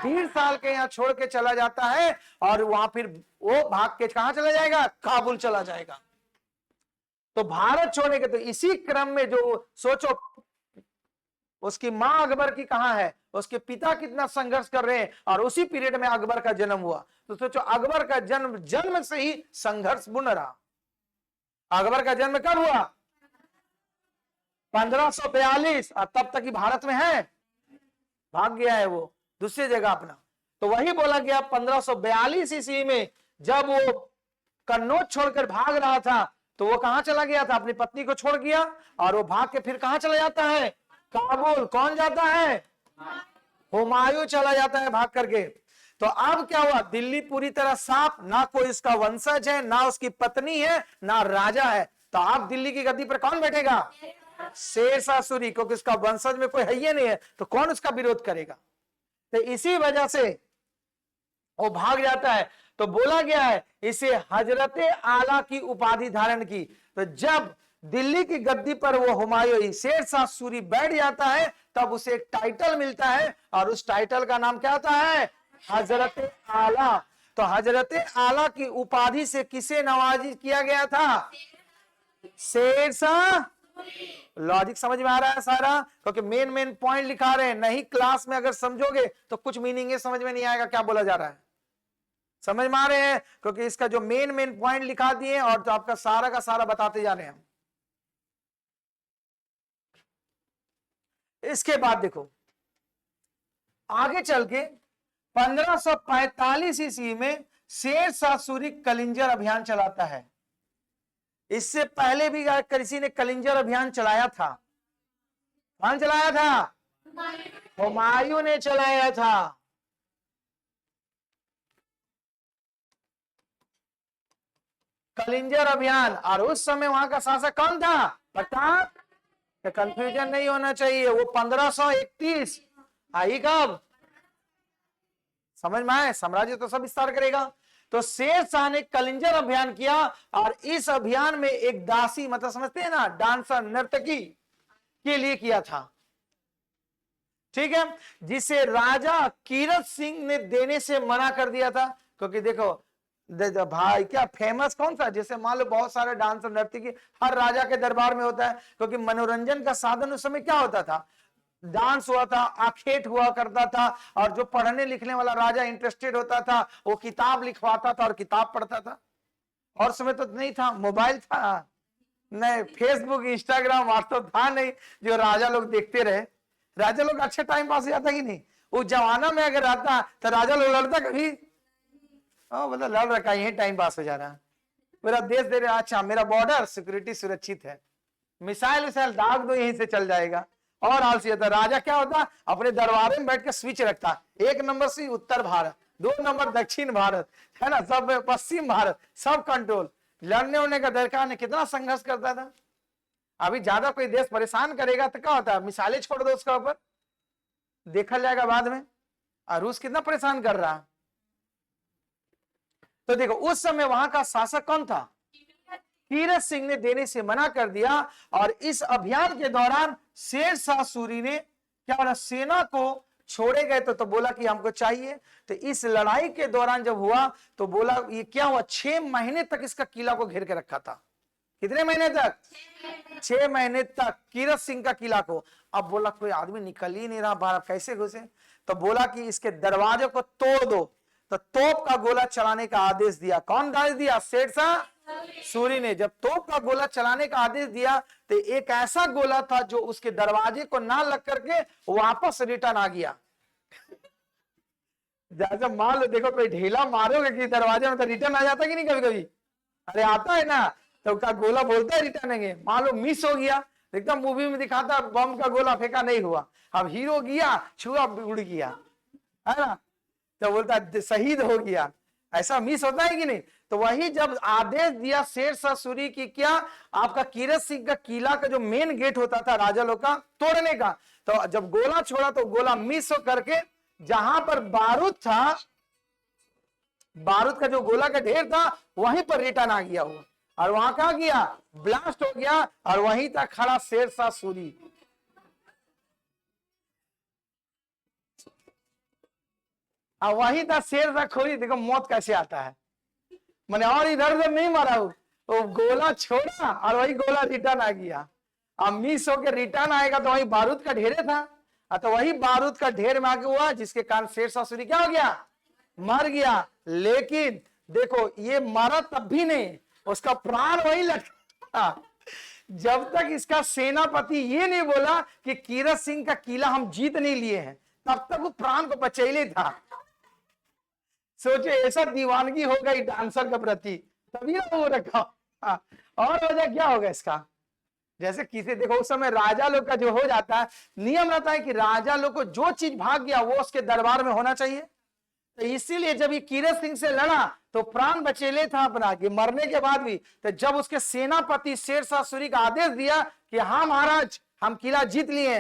20 साल के यहाँ छोड़ के चला जाता है, और वहां फिर वो भाग के कहां चला जाएगा, काबुल चला जाएगा। तो भारत छोड़ने के, तो इसी क्रम में जो सोचो, उसकी मां अकबर की कहां है, उसके पिता कितना संघर्ष कर रहे हैं, और उसी पीरियड में अकबर का जन्म हुआ। तो सोचो अकबर का जन्म से ही संघर्ष बुन रहा। अकबर का जन्म कब हुआ, 1542, और तब तक ही भारत में है, भाग गया है वो दूसरी जगह अपना। तो वही बोला गया 1542 ईस्वी में, जब वो कन्नौज छोड़कर भाग रहा था, तो वो कहां चला गया था, अपनी पत्नी को छोड़ गया, और वो भाग के फिर कहां चला जाता है, काबुल। कौन जाता है, हुमायूं चला जाता है भाग करके। तो अब क्या हुआ, दिल्ली पूरी तरह साफ, ना कोई इसका वंशज है, ना उसकी पत्नी है, ना राजा है। तो अब दिल्ली की गद्दी पर कौन बैठेगा, शेरशाह सूरी, क्योंकि उसका वंशज में कोई है ही नहीं है, तो कौन उसका विरोध करेगा। तो इसी वजह से वो भाग जाता है। तो बोला गया है इसे हजरते आला की उपाधि धारण की। तो जब दिल्ली की गद्दी पर वो हुमायूं शेरशाह सूरी बैठ जाता है, तब उसे एक टाइटल मिलता है, और उस टाइटल का नाम क्या होता है, हजरते आला। तो हजरते आला की उपाधि से किसे नवाजिश किया गया था, शेरशाह लॉजिक समझ में आ रहा है सारा? क्योंकि मेन मेन पॉइंट लिखा रहे हैं, नहीं क्लास में अगर समझोगे तो कुछ मीनिंग है समझ में नहीं आएगा क्या बोला जा रहा है। समझ में आ रहे हैं? क्योंकि इसका जो मेन मेन पॉइंट लिखा दिए और तो आपका सारा का सारा बताते जा रहे हैं। इसके बाद देखो आगे चल के 1545 ईस्वी में शेरशाह सूरी कलिंजर अभियान चलाता है। इससे पहले भी किसी ने कलिंजर अभियान चलाया था। कौन चलाया था? हुमायूं ने चलाया था। कलिंजर अभियान। और उस समय वहां का शासक कौन था? प्रताप। कंफ्यूजन नहीं होना चाहिए, वो 1531 आई कब? समझ में आए? साम्राज्य तो सब विस्तार करेगा। तो शेरशाह ने कलिंजर अभियान किया और इस अभियान में एक दासी, मतलब समझते हैं ना, डांसर, नर्तकी के लिए किया था। ठीक है, जिसे राजा कीरत सिंह ने देने से मना कर दिया था। क्योंकि देखो भाई क्या फेमस कौन सा, जैसे मान लो बहुत सारे डांसर, नर्तकी हर राजा के दरबार में होता है, क्योंकि मनोरंजन का साधन उस समय क्या होता था? डांस हुआ था, आखेट हुआ करता था, और जो पढ़ने लिखने वाला राजा इंटरेस्टेड होता था वो किताब लिखवाता था और किताब पढ़ता था। और समय तो नहीं था, मोबाइल था नहीं, फेसबुक, इंस्टाग्राम, व्हाट्सएप था नहीं जो राजा लोग देखते रहे। राजा लोग अच्छे टाइम पास हो जाता कि नहीं? उस जमाना में अगर रहता तो राजा लोग लड़ता कभी? मतलब लड़ रखा, यही टाइम पास हो जा रहा है, मेरा देश दे रहा, अच्छा मेरा बॉर्डर सिक्योरिटी सुरक्षित है, मिसाइल विसाइल दाग दो यहीं से चल जाएगा। और आलसी होता राजा, क्या होता? अपने दरबार में बैठ के स्विच रखता, 1 नंबर से उत्तर भारत, 2 नंबर दक्षिण भारत, है ना, सब पश्चिम भारत, सब कंट्रोल। लड़ने उड़ने का दरकार नहीं, कितना संघर्ष करता था। अभी ज्यादा कोई देश परेशान करेगा तो क्या होता है? मिसाइलें छोड़ दो उसका ऊपर, देखा जाएगा बाद में। और रूस कितना परेशान कर रहा है। तो देखो उस समय वहां का शासक कौन था? कीरत सिंह ने देने से मना कर दिया। और इस अभियान के दौरान शेरशाह सूरी ने क्या बोला? सेना को छोड़े गए तो बोला कि हमको चाहिए। तो इस लड़ाई के दौरान जब हुआ तो बोला ये क्या हुआ? 6 महीने तक इसका किला को घेर के रखा था। कितने महीने तक? 6 महीने तक कीरत सिंह का किला को। अब बोला कोई आदमी निकल ही नहीं रहा बाहर, कैसे घुसे? तो बोला कि इसके दरवाजे को तोड़ दो। तो तोप का गोला चलाने का आदेश दिया। कौन आदेश दिया? शेरशाह सूरी ने। जब तोप का गोला चलाने का आदेश दिया तो एक ऐसा गोला था जो उसके दरवाजे को ना लग करके वापस रिटर्न आ गया। जैसे मान लो, देखो कोई ढीला मारोगे कि दरवाजे में तो रिटर्न आ जाता कि नहीं कभी कभी? अरे आता है ना, तो का गोला बोलता है रिटर्न आएंगे। मान लो मिस हो गया, एकदम मूवी में दिखाता बम का गोला फेंका नहीं हुआ, अब हीरो गया छुआ उड़ गया, है ना, तो बोलता शहीद हो गया। ऐसा मिस होता है कि नहीं? तो वही जब आदेश दिया शेरशाह सूरी की, क्या आपका कीरत सिंह का किला का जो मेन गेट होता था राजा लोग का, तोड़ने का, तो जब गोला छोड़ा तो गोला मिस हो करके जहां पर बारूद था, बारूद का जो गोला का ढेर था वहीं पर रिटर्न आ गया वो, और वहां क्या गया? ब्लास्ट हो गया। और वहीं तक खड़ा शेरशाह सूरी। और वहीं था शेरशाह सूरी। देखो मौत कैसे आता है, मैंने और इधर उधर नहीं मारा, वो गोला छोड़ा और वही गोला रिटर्न आ गया। अब मिस होकर रिटर्न आएगा तो वही बारूद का ढेरे था, तो वही बारूद का ढेर में आगे हुआ, जिसके कारण शेरशाह सूरी क्या हो गया? मर गया। लेकिन देखो ये मरा तब भी नहीं, उसका प्राण वही लटका जब तक इसका सेनापति ये नहीं बोला कि कीरत सिंह का किला हम जीत नहीं लिए हैं, तब तक वो प्राण को बचैले था। सोचे ऐसा दीवानगी हो गई डांसर के प्रति, तभी ना वो रखा। और वजह क्या होगा इसका? जैसे किसी, देखो उस समय राजा लोग का जो हो जाता है, नियम रहता है कि राजा लोग को जो चीज भाग गया वो उसके दरबार में होना चाहिए। तो इसीलिए जब ये कीरत सिंह से लड़ा तो प्राण बचेले था अपना, कि मरने के बाद भी। तो जब उसके सेनापति शेरशाह सूरी का आदेश दिया कि हाँ महाराज हम किला जीत लिए,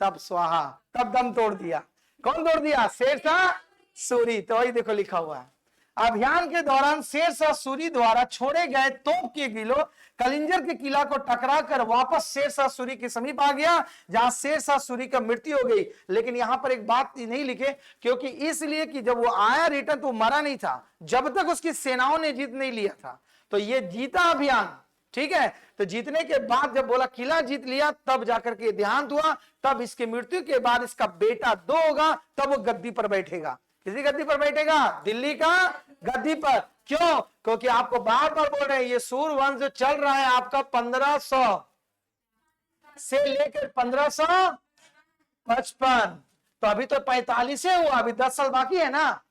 तब स्वाहा, तब दम तोड़ दिया। कौन तोड़ दिया? शेरशाह सूरी। तो वही देखो लिखा हुआ है। अभियान के दौरान शेरशाह सूरी द्वारा छोड़े गए तोप के गिलो कलिंजर के किला को टकरा कर वापस शेरशाह सूरी के समीप आ गया, जहां शेरशाह सूरी का मृत्यु हो गई। लेकिन यहां पर एक बात नहीं लिखे, क्योंकि इसलिए कि जब वो आया रिटर्न तो मरा नहीं था, जब तक उसकी सेनाओं ने जीत नहीं लिया था। तो ये जीता अभियान, ठीक है। तो जीतने के बाद जब बोला किला जीत लिया, तब जाकर के देहांत हुआ, तब इसकी मृत्यु के बाद इसका बेटा 2 होगा, तब वो गद्दी पर बैठेगा। किसी गद्दी पर बैठेगा? दिल्ली का गद्दी पर। क्यों? क्योंकि आपको बार बार बोल रहे हैं ये सूर्यवंश जो चल रहा है आपका 1500 से लेकर 1555, तो अभी तो 45 हुआ, अभी 10 साल बाकी है ना।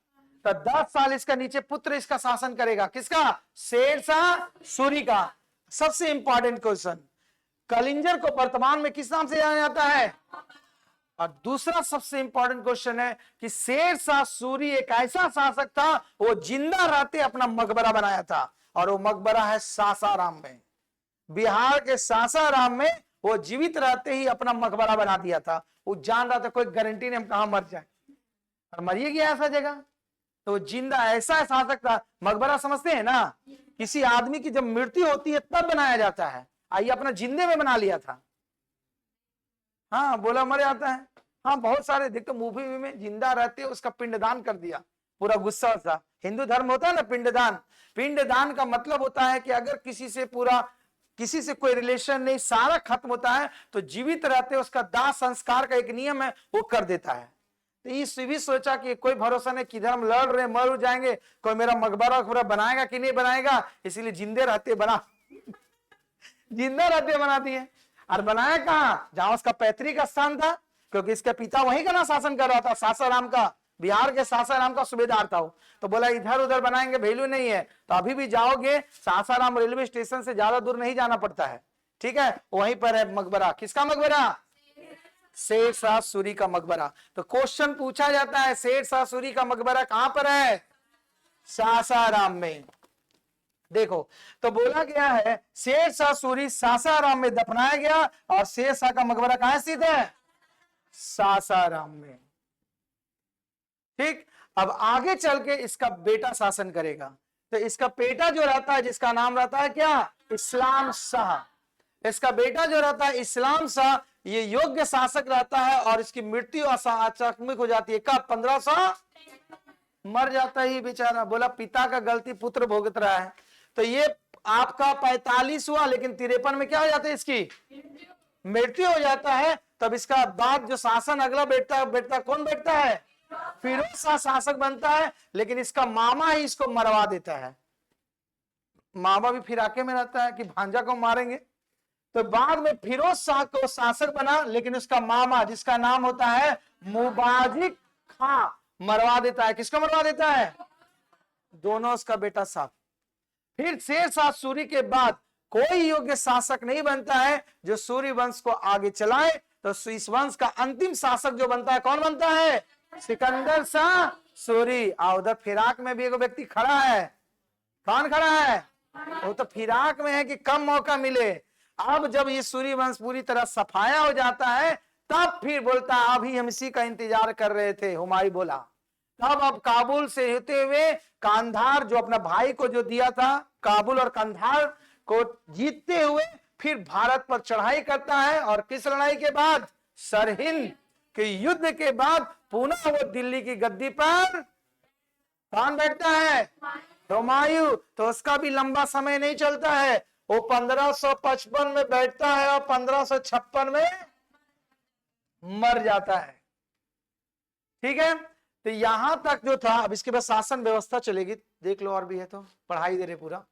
तो 10 साल इसका नीचे पुत्र इसका शासन करेगा। किसका? शेरशाह सूरी का। सबसे इंपॉर्टेंट क्वेश्चन, कलिंजर को वर्तमान में किस नाम से जाना जाता है? और दूसरा सबसे इंपॉर्टेंट क्वेश्चन है कि शेरशाह सूरी एक ऐसा शासक था, वो जिंदा रहते अपना मकबरा बनाया था, और वो मकबरा है सासाराम में। बिहार के सासाराम में वो जीवित रहते ही अपना मकबरा बना दिया था। वो जान रहा था कोई गारंटी नहीं हम कहां मर जाए, और मरिए गया ऐसा जगह। तो जिंदा ऐसा शासक था। मकबरा समझते हैं ना, किसी आदमी की जब मृत्यु होती है तब बनाया जाता है, आइए अपना जिंदे में बना लिया था। हाँ, बोला मर जाता है। हाँ, बहुत सारे देखते मूवी में जिंदा रहते उसका पिंडदान कर दिया, पूरा गुस्सा था। हिंदू धर्म होता है ना पिंडदान। पिंडदान का मतलब होता है कि अगर किसी से कोई रिलेशन नहीं, सारा खत्म होता है, तो जीवित रहते उसका दाह संस्कार का एक नियम है, वो कर देता है। तो इस भी सोचा कि कोई भरोसा नहीं, किधर हम लड़ रहे मर जाएंगे, कोई मेरा मकबरा बनाएगा कि नहीं बनाएगा, इसीलिए जिंदे रहते बना जिंदा रहते बना दिए। और बनाया कहाँ? जहां उसका पैतृक स्थान था, क्योंकि इसका पिता वहीं का ना शासन कर रहा था, सासाराम का, बिहार के सासाराम का सूबेदार था वो। तो बोला इधर उधर बनाएंगे वैल्यू नहीं है। तो अभी भी जाओगे सासाराम रेलवे स्टेशन से ज्यादा दूर नहीं जाना पड़ता है, ठीक है, वहीं पर है मकबरा। किसका मकबरा? शेरशाह सूरी का मकबरा। तो क्वेश्चन पूछा जाता है शेरशाह सूरी का मकबरा कहां पर है? सासाराम में। देखो, तो बोला गया है शेरशाह सूरी सासाराम में दफनाया गया, और शेरशाह का मकबरा कहां स्थित है? सासाराम में। ठीक, अब आगे चल के इसका बेटा शासन करेगा। तो इसका बेटा जो रहता है, जिसका नाम रहता है क्या? इस्लाम शाह। इसका बेटा जो रहता है इस्लाम शाह, ये योग्य शासक रहता है, और इसकी मृत्यु आकस्मिक हो जाती है। कब? 1500 मर जाता ही बेचारा। बोला पिता का गलती पुत्र भुगत रहा है। तो ये आपका 45 हुआ, लेकिन 53 में क्या हो जाता है? इसकी मृत्यु हो जाता है। तब इसका बाद जो शासन अगला बैठता कौन बैठता है? फिरोज शाह शासक बनता है, लेकिन इसका मामा ही इसको मरवा देता है। मामा भी फिराके में रहता है कि भांजा को मारेंगे। तो बाद में फिरोज शाह को शासक बना, लेकिन उसका मामा जिसका नाम होता है मुबाजिक खां मरवा देता है। किसको मरवा देता है? दोनों उसका बेटा साहब। फिर शेरशाह सूरी के बाद कोई योग्य शासक नहीं बनता है जो सूरी वंश को आगे चलाए। तो इस वंश का अंतिम शासक जो बनता है, कौन बनता है? सिकंदर शाह सूरी। और उधर फिराक में भी एक व्यक्ति खड़ा है। कौन खड़ा है? वो तो फिराक में है कि कम मौका मिले। अब जब ये सूरी वंश पूरी तरह सफाया हो जाता है, तब फिर बोलता है अभी हम इसी का इंतजार कर रहे थे। हुमायूं बोला तब अब काबुल से होते हुए कांधार, जो अपना भाई को जो दिया था, काबुल और कांधार को जीतते हुए फिर भारत पर चढ़ाई करता है। और किस लड़ाई के बाद? सरहिंद के युद्ध के बाद पुनः वो दिल्ली की गद्दी पर कौन बैठता है? हुमायूं। तो उसका भी लंबा समय नहीं चलता है, वो 1555 में बैठता है और 1556 में मर जाता है। ठीक है, तो यहां तक जो था। अब इसके बाद शासन व्यवस्था चलेगी, देख लो, और भी है तो पढ़ाई दे रहे पूरा।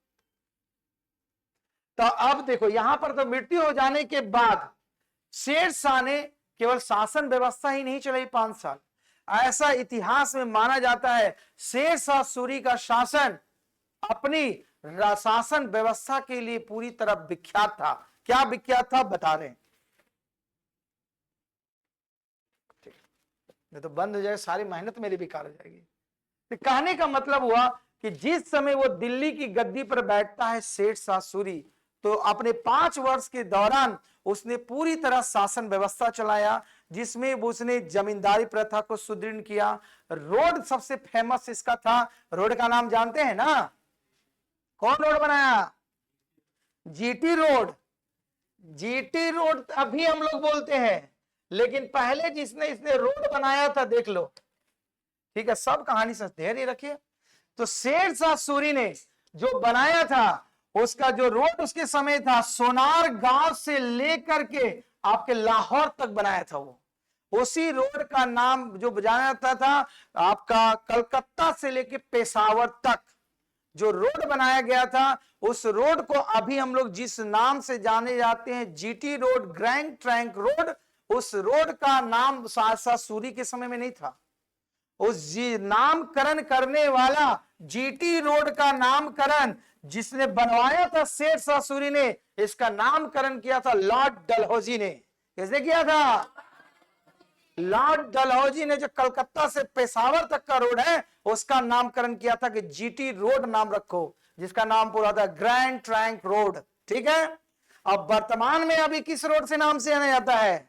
तो अब देखो यहां पर तो मृत्यु हो जाने के बाद शेरशाह ने केवल शासन व्यवस्था ही नहीं चलाई 5 साल। ऐसा इतिहास में माना जाता है शेरशाह सूरी का शासन अपनी शासन व्यवस्था के लिए पूरी तरह विख्यात था। क्या विख्यात था बता रहे हैं। नहीं तो बंद हो जाएगा, सारी मेहनत मेरी बेकार हो जाएगी। तो कहने का मतलब हुआ कि जिस समय वो दिल्ली की गद्दी पर बैठता है शेरशाह सूरी, तो अपने 5 वर्ष के दौरान उसने पूरी तरह शासन व्यवस्था चलाया, जिसमें उसने जमींदारी प्रथा को सुदृढ़ किया। रोड सबसे फेमस इसका था। रोड का नाम जानते हैं ना? कौन रोड बनाया? GT road. जीटी रोड अभी हम लोग बोलते हैं, लेकिन पहले जिसने इसने रोड बनाया था देख लो। ठीक है, सब कहानी से धैर्य रखिए। तो शेरशाह सूरी ने जो बनाया था उसका जो रोड उसके समय था, सोनार गांव से लेकर के आपके लाहौर तक बनाया था वो। उसी रोड का नाम जो जाना जाता था आपका कलकत्ता से लेकर पेशावर तक जो रोड बनाया गया था, उस रोड को अभी हम लोग जिस नाम से जाने जाते हैं GT road, grand trunk road, उस रोड का नाम शाह सूरी के समय में नहीं था। उस नामकरण करने वाला जीटी रोड का नामकरण जिसने बनवाया था शेर शाह सूरी ने, इसका नामकरण किया था लॉर्ड डलहौजी ने। कैसे किया था? लॉर्ड डलहौजी ने जो कलकत्ता से पेशावर तक का रोड है उसका नामकरण किया था कि जीटी रोड नाम रखो, जिसका नाम पूरा था ग्रैंड ट्रंक रोड। ठीक है। अब वर्तमान में अभी किस रोड से नाम से जाना जाता है?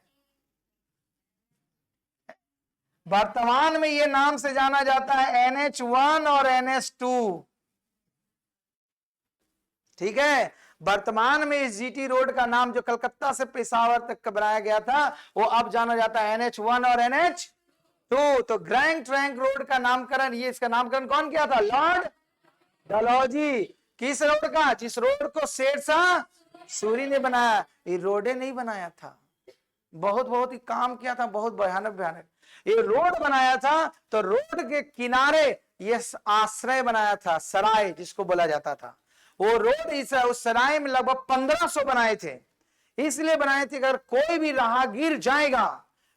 वर्तमान में ये नाम से जाना जाता है NH1 और NH2। ठीक है। वर्तमान में इस जीटी रोड का नाम जो कलकत्ता से पेशावर तक बनाया गया था वो अब जाना जाता है NH1 और NH2। तो ग्रैंड ट्रंक रोड का नामकरण, ये इसका नामकरण कौन किया था? लॉर्ड डलहौजी। किस रोड का? जिस रोड को शेर शाह सूरी ने बनाया। ये रोडे नहीं बनाया था, बहुत ही काम किया था, बहुत भयानक ये रोड बनाया था। तो रोड के किनारे ये आश्रय बनाया था, सराय जिसको बोला जाता था। वो रोड उस सराय में लगभग 1500 बनाए थे। इसलिए बनाए थे अगर कोई भी राहगीर जाएगा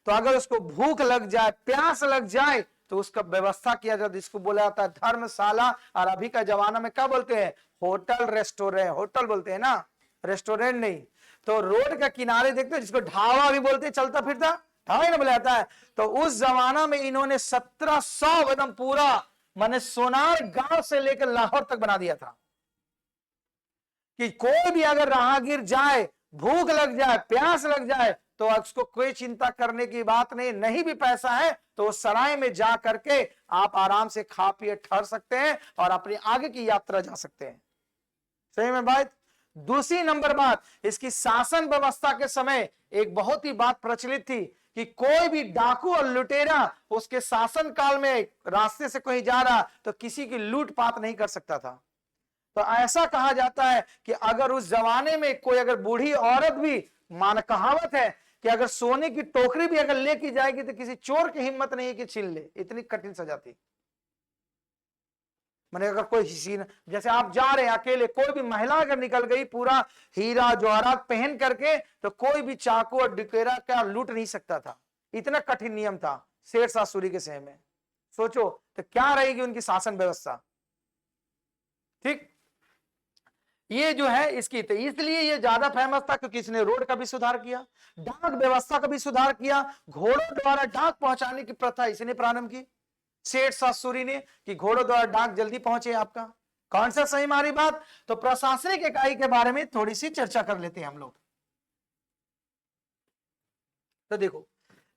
तो अगर उसको भूख लग जाए, प्यास लग जाए, तो उसका व्यवस्था किया जाता है, जिसको बोला जाता है धर्मशाला। और अभी का जमाना में क्या बोलते हैं? Hotel, restaurant. होटल बोलते हैं ना, रेस्टोरेंट नहीं। तो रोड का किनारे देखते हैं, जिसको ढाबा भी बोलते हैं, चलता फिरता ढाबा ही ना बोला जाता है। तो उस जमाना में इन्होंने 1700 एकदम पूरा माने सोनार गांव से लेकर लाहौर तक बना दिया था कि कोई भी अगर राहगीर जाए, भूख लग जाए, प्यास लग जाए, तो उसको कोई चिंता करने की बात नहीं भी पैसा है तो सराय में जा करके आप आराम से खा पिए ठहर सकते हैं और अपनी आगे की यात्रा जा सकते हैं। सही में बात। दूसरी नंबर बात, इसकी शासन व्यवस्था के समय एक बहुत ही बात प्रचलित थी कि कोई भी डाकू और लुटेरा उसके शासन काल में रास्ते से कोई जा रहा तो किसी की लूटपाट नहीं कर सकता था। तो ऐसा कहा जाता है कि अगर उस जमाने में कोई अगर बूढ़ी औरत भी, मान कहावत है कि अगर सोने की टोकरी भी अगर लेके जाएगी तो किसी चोर की हिम्मत नहीं है कि छीन ले, इतनी कठिन सजा थी। मैंने अगर कोई जैसे आप जा रहे हैं अकेले, कोई भी महिला अगर निकल गई पूरा हीरा जवाहरात पहन करके, तो कोई भी चाकू और डुकेरा क्या लूट नहीं सकता था। इतना कठिन नियम था शेर शाह सूरी के समय में। सोचो तो क्या रहेगी उनकी शासन व्यवस्था। ठीक, ये जो है इसकी, तो इसलिए ये ज्यादा फेमस था क्योंकि इसने रोड का भी सुधार किया, डाक व्यवस्था का भी सुधार किया, घोड़ों द्वारा डाक पहुंचाने की प्रथा इसने प्रारंभ की शेर शाह सूरी ने, कि घोड़ों द्वारा डाक जल्दी पहुंचे आपका। कौन सा सही हमारी बात? तो प्रशासनिक इकाई के बारे में थोड़ी सी चर्चा कर लेते हैं हम लोग। तो देखो,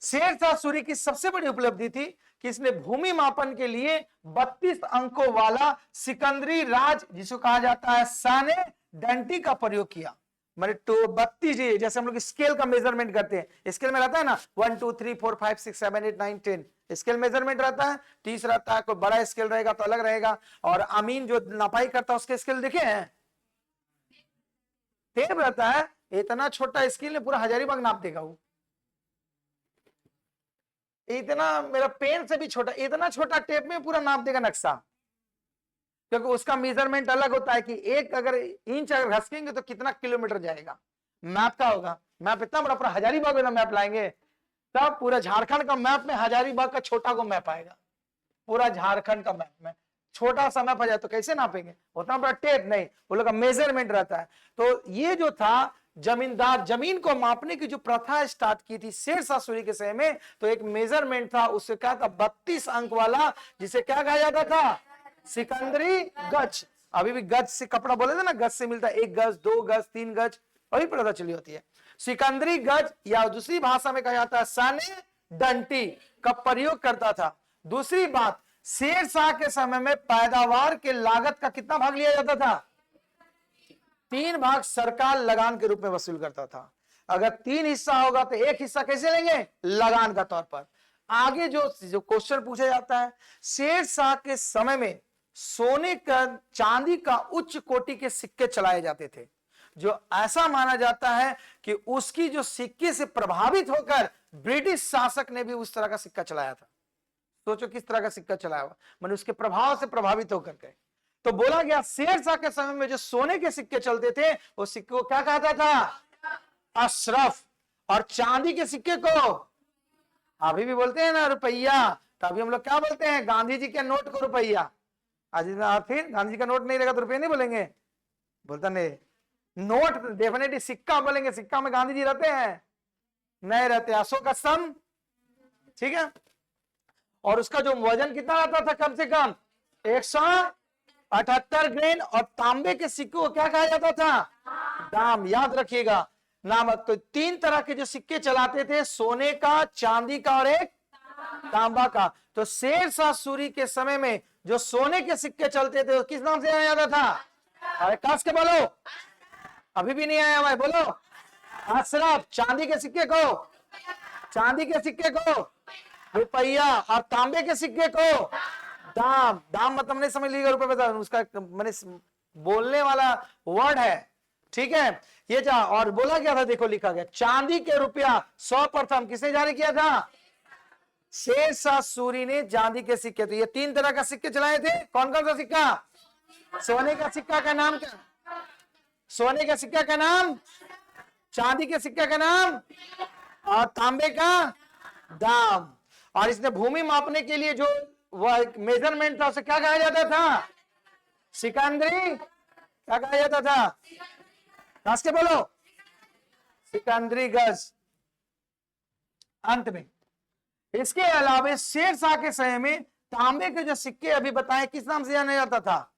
शेर शाह सूरी की सबसे बड़ी उपलब्धि थी कि इसने भूमि मापन के लिए 32 अंकों वाला सिकंदरी राज, जिसको कहा जाता है साने डंटी का प्रयोग किया। मैंने 32, जैसे हम लोग स्केल का मेजरमेंट करते हैं, स्केल में रहता है ना 1 2 3 4 5 6 7 8 9 10 स्केल मेजरमेंट रहता है, 30 रहता है, कोई बड़ा स्केल रहेगा तो अलग रहेगा। और अमीन जो नपाई करता है उसके स्केल देखे हैं, टेप रहता है, इतना छोटा स्केल में पूरा हजारीबाग नाप देगा वो, इतना मेरा पेन से भी छोटा, इतना छोटा टेप में पूरा नाप देगा नक्शा, क्योंकि उसका मेजरमेंट अलग होता है कि एक अगर इंच अगर घसकेंगे तो कितना किलोमीटर जाएगा। मैप का होगा, मैप इतना बड़ा, पूरा हजारीबाग में मैप लाएंगे तब पूरा झारखंड का मैप में हजारीबाग का छोटा को मैप आएगा। पूरा झारखंड का मैप में छोटा सा मैप आ जाए तो कैसे नापेंगे, उतना बड़ा टेप नहीं, वो लोग का मेजरमेंट रहता है। तो ये जो था जमींदार जमीन को मापने की जो प्रथा स्टार्ट की थी शेर शाह सूरी के समय में, तो एक मेजरमेंट था, उससे क्या था 32 अंक वाला, जिसे क्या कहा जाता था सिकंदरी गज। अभी भी गज से कपड़ा बोले थे ना, गज से मिलता है 1 गज 2 गज 3 गज, वही प्रथा चली होती है। सिकंदरी गज या दूसरी भाषा में कहा जाता है साने डंटी का प्रयोग करता था। दूसरी बात, शेर शाह के समय में पैदावार के लागत का कितना भाग लिया जाता था? 3 भाग सरकार लगान के रूप में वसूल करता था। अगर 3 हिस्सा होगा तो 1 हिस्सा कैसे लेंगे? लगान का तौर पर। आगे जो क्वेश्चन पूछा जाता है, शेर शाह के समय में सोने का चांदी का उच्च कोटि के सिक्के चलाए जाते थे, जो ऐसा माना जाता है कि उसकी जो सिक्के से प्रभावित होकर ब्रिटिश शासक ने भी उस तरह का सिक्का चलाया था। सोचो किस तरह का सिक्का चलाया हुआ, मैंने उसके प्रभाव से प्रभावित होकर के। तो बोला गया शेरशाह के समय में जो सोने के सिक्के चलते थे वो सिक्के को क्या कहता था? अशरफ। और चांदी के सिक्के को अभी भी बोलते हैं ना रुपया, तो अभी हम लोग क्या बोलते हैं? गांधी जी के नोट को रुपया। आज फिर गांधी जी का नोट नहीं रहेगा तो रुपया नहीं बोलेंगे? बोलता नहीं, नोट डेफिनेटली सिक्का बोलेंगे। सिक्का में गांधी जी रहते हैं? नहीं रहते। अशोक स्तंभ, ठीक है। और उसका जो वजन कितना रहता था? कम से कम 178 ग्रेन। और तांबे के सिक्के को क्या कहा जाता था? दाम। याद रखिएगा नाम। तो 3 तरह के जो सिक्के चलाते थे, सोने का, चांदी का और एक तांबा का। तो शेरशाह सूरी के समय में जो सोने के सिक्के चलते थे किस नाम से आया जाता था? अरे कस के बोलो, अभी भी नहीं आया भाई, बोलो। अशरफ। चांदी के सिक्के को रुपया, और तांबे के सिक्के को दाम। दाम मतलब नहीं समझ लीजिएगा रुपए में, उसका मैंने बोलने वाला वर्ड है, ठीक है। ये जा और बोला गया था, देखो लिखा गया, चांदी के रुपया 100 प्रथम किसने जारी किया था? शेरशाह सूरी ने चांदी के सिक्के। तो ये 3 तरह का सिक्के चलाए थे। कौन कौन सा सिक्का? सोने का सिक्का का नाम क्या? सोने का सिक्का का नाम, चांदी के सिक्का का नाम, और तांबे का दाम। और इसने भूमि मापने के लिए जो वह मेजरमेंट था उसे क्या कहा जाता था? सिकंदरी। क्या कहा जाता था? कस के बोलो, सिकंदरी गज। अंत में इसके अलावा शेरशाह के समय में तांबे के जो सिक्के अभी बताए किस नाम से जाना जाता था?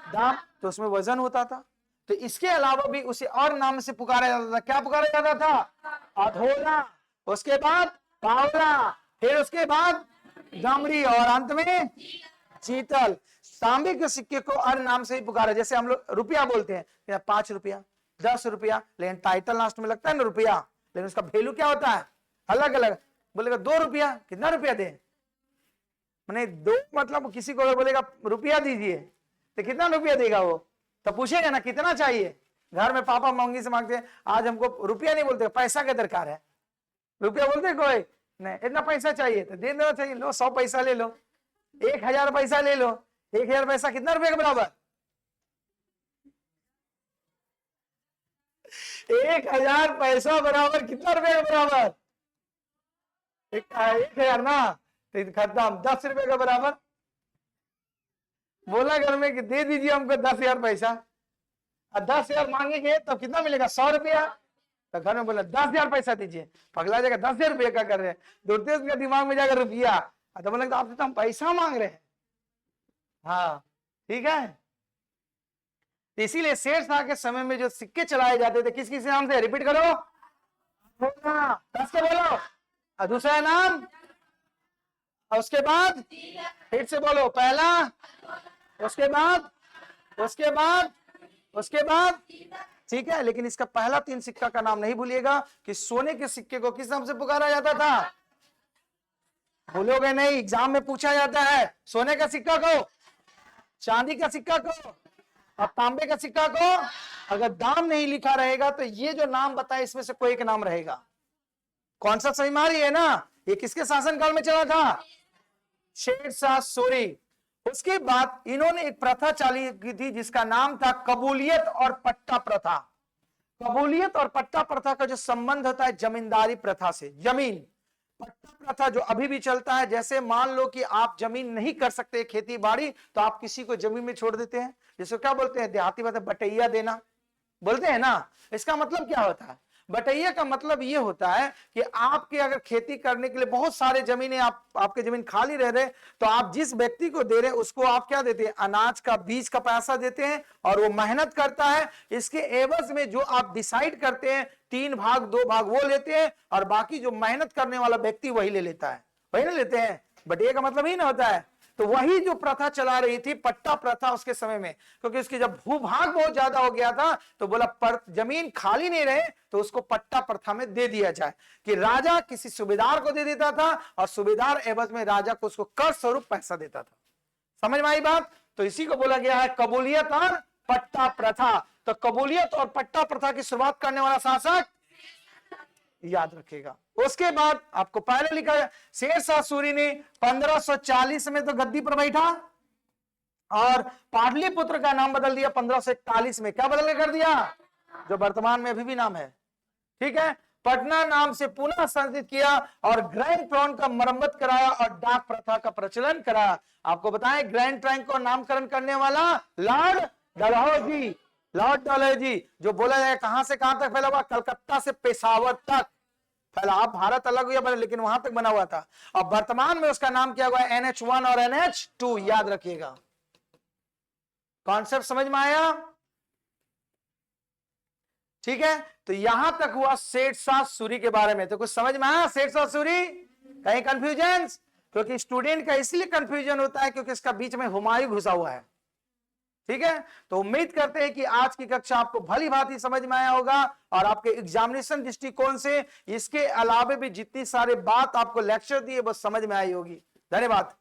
दाम। तो उसमें वजन होता था। तो इसके अलावा भी उसे और नाम से पुकारा जाता था। क्या पुकारा जाता था? अधोला, उसके बाद पावला, फिर उसके बाद गमरी, और अंत में चीतल। तांबे के सिक्के को और नाम से ही पुकारा। जैसे हम लोग रुपया बोलते हैं, 5 रुपया, 10 रुपया, लेकिन टाइटल लास्ट में लगता है ना रुपया, लेकिन उसका वैल्यू क्या होता है? अलग अलग। बोलेगा 2 रुपया, कितना रुपया दे? मैंने 2 मतलब किसी को बोलेगा रुपया दीजिए तो कितना रुपया देगा वो? तो पूछेगा ना कितना चाहिए। घर में पापा मंगी से मांगते हैं, आज हमको रुपया नहीं बोलते, पैसा का दरकार है। रुपया बोलते कोई नहीं, इतना पैसा चाहिए तो दे देना चाहिए। लो 100 पैसा ले लो, 1000 पैसा ले लो। 1000 पैसा कितना रुपये के बराबर? 1000 पैसा बराबर कितना रुपये के बराबर? 1000 ना, तो खत्म। 10 रुपये का बराबर। बोला घर में कि दे दीजिए हमको 10,000 पैसा, और 10,000 मांगेंगे तो कितना मिलेगा? 100 रुपया। तो घर में बोला 10,000 पैसा दीजिए, पगला जाएगा 10,000 रुपये का कर रहे हैं। दूरते उसका दिमाग में जाएगा रुपया, तो बोला आपसे तो हम पैसा मांग रहे हैं। हाँ ठीक है। तो इसीलिए शेरशाह के समय में जो सिक्के चलाए जाते थे किस किस नाम से? रिपीट करो, कैसे बोलो। और दूसरा नाम, और उसके बाद फिर से बोलो, पहला, उसके बाद, उसके बाद, उसके बाद, ठीक है। लेकिन इसका पहला 3 सिक्का का नाम नहीं भूलिएगा कि सोने के सिक्के को किस नाम से पुकारा जाता था? भूलोगे नहीं, एग्जाम में पूछा जाता है। सोने का सिक्का को, चांदी का सिक्का को और तांबे का सिक्का को अगर दाम नहीं लिखा रहेगा तो ये जो नाम बताए इसमें से कोई एक नाम रहेगा। कौन सा सही मारी है ना? ये किसके शासनकाल में चला था? शेरशाह सूरी। उसके बाद इन्होंने एक प्रथा चालू की थी जिसका नाम था कबूलियत और पट्टा प्रथा। कबूलियत और पट्टा प्रथा का जो संबंध होता है जमींदारी प्रथा से। जमीन पट्टा प्रथा जो अभी भी चलता है, जैसे मान लो कि आप जमीन नहीं कर सकते खेती बाड़ी, तो आप किसी को जमीन में छोड़ देते हैं, जिसको क्या बोलते हैं देहाती बात है बटैया देना बोलते हैं ना। इसका मतलब क्या होता है? बटैया का मतलब ये होता है कि आपके अगर खेती करने के लिए बहुत सारे जमीनें आपके जमीन खाली रह रहे, तो आप जिस व्यक्ति को दे रहे हैं उसको आप क्या देते हैं? अनाज का बीज का पैसा देते हैं, और वो मेहनत करता है। इसके एवज में जो आप डिसाइड करते हैं 3 भाग 2 भाग वो लेते हैं, और बाकी जो मेहनत करने वाला व्यक्ति वही ले लेता है। वही ना लेते हैं। बटैया का मतलब ही ना होता है। तो वही जो प्रथा चला रही थी पट्टा प्रथा उसके समय में, क्योंकि उसकी जब भूभाग बहुत ज्यादा हो गया था तो बोला जमीन खाली नहीं रहे तो उसको पट्टा प्रथा में दे दिया जाए, कि राजा किसी सूबेदार को दे देता था और सूबेदार एवज में राजा को उसको कर स्वरूप पैसा देता था। समझ में आई बात? तो इसी को बोला गया है कबूलियत और पट्टा प्रथा। तो कबूलियत और पट्टा प्रथा की शुरुआत करने वाला शासक, याद रखिएगा। उसके बाद आपको पहले लिखा है शेरशाह सूरी ने 1540 में तो गद्दी पर बैठा और पाटलिपुत्र का नाम बदल दिया 1541 में। क्या बदल के कर दिया? जो वर्तमान में अभी भी नाम है, ठीक है। पटना नाम से पुनः संशोधित किया और ग्रैंड ट्रंक का मरम्मत कराया और डाक प्रथा का प्रचलन कराया। आपको बताएं ग्रैंड ट्रंक का नामकरण करने वाला लॉर्ड डलहौजी, लॉर्ड डलहौजी, जो बोला जाए कहां से कहां तक फैला हुआ? कलकत्ता से पेशावर तक फैला। अब भारत अलग हुआ बना, लेकिन वहां तक बना हुआ था। अब वर्तमान में उसका नाम क्या हुआ? NH1 और NH2, याद रखिएगा। कॉन्सेप्ट समझ में आया? ठीक है, तो यहां तक हुआ शेरशाह सूरी के बारे में। तो कुछ समझ में आया शेरशाह सूरी? कहीं कंफ्यूजन? क्योंकि स्टूडेंट का इसलिए कंफ्यूजन होता है क्योंकि इसका बीच में हुमायूं घुसा हुआ है। ठीक है, तो उम्मीद करते हैं कि आज की कक्षा आपको भली भांति समझ में आया होगा और आपके एग्जामिनेशन दृष्टिकोण से इसके अलावे भी जितनी सारे बात आपको लेक्चर दिए वो समझ में आई होगी। धन्यवाद।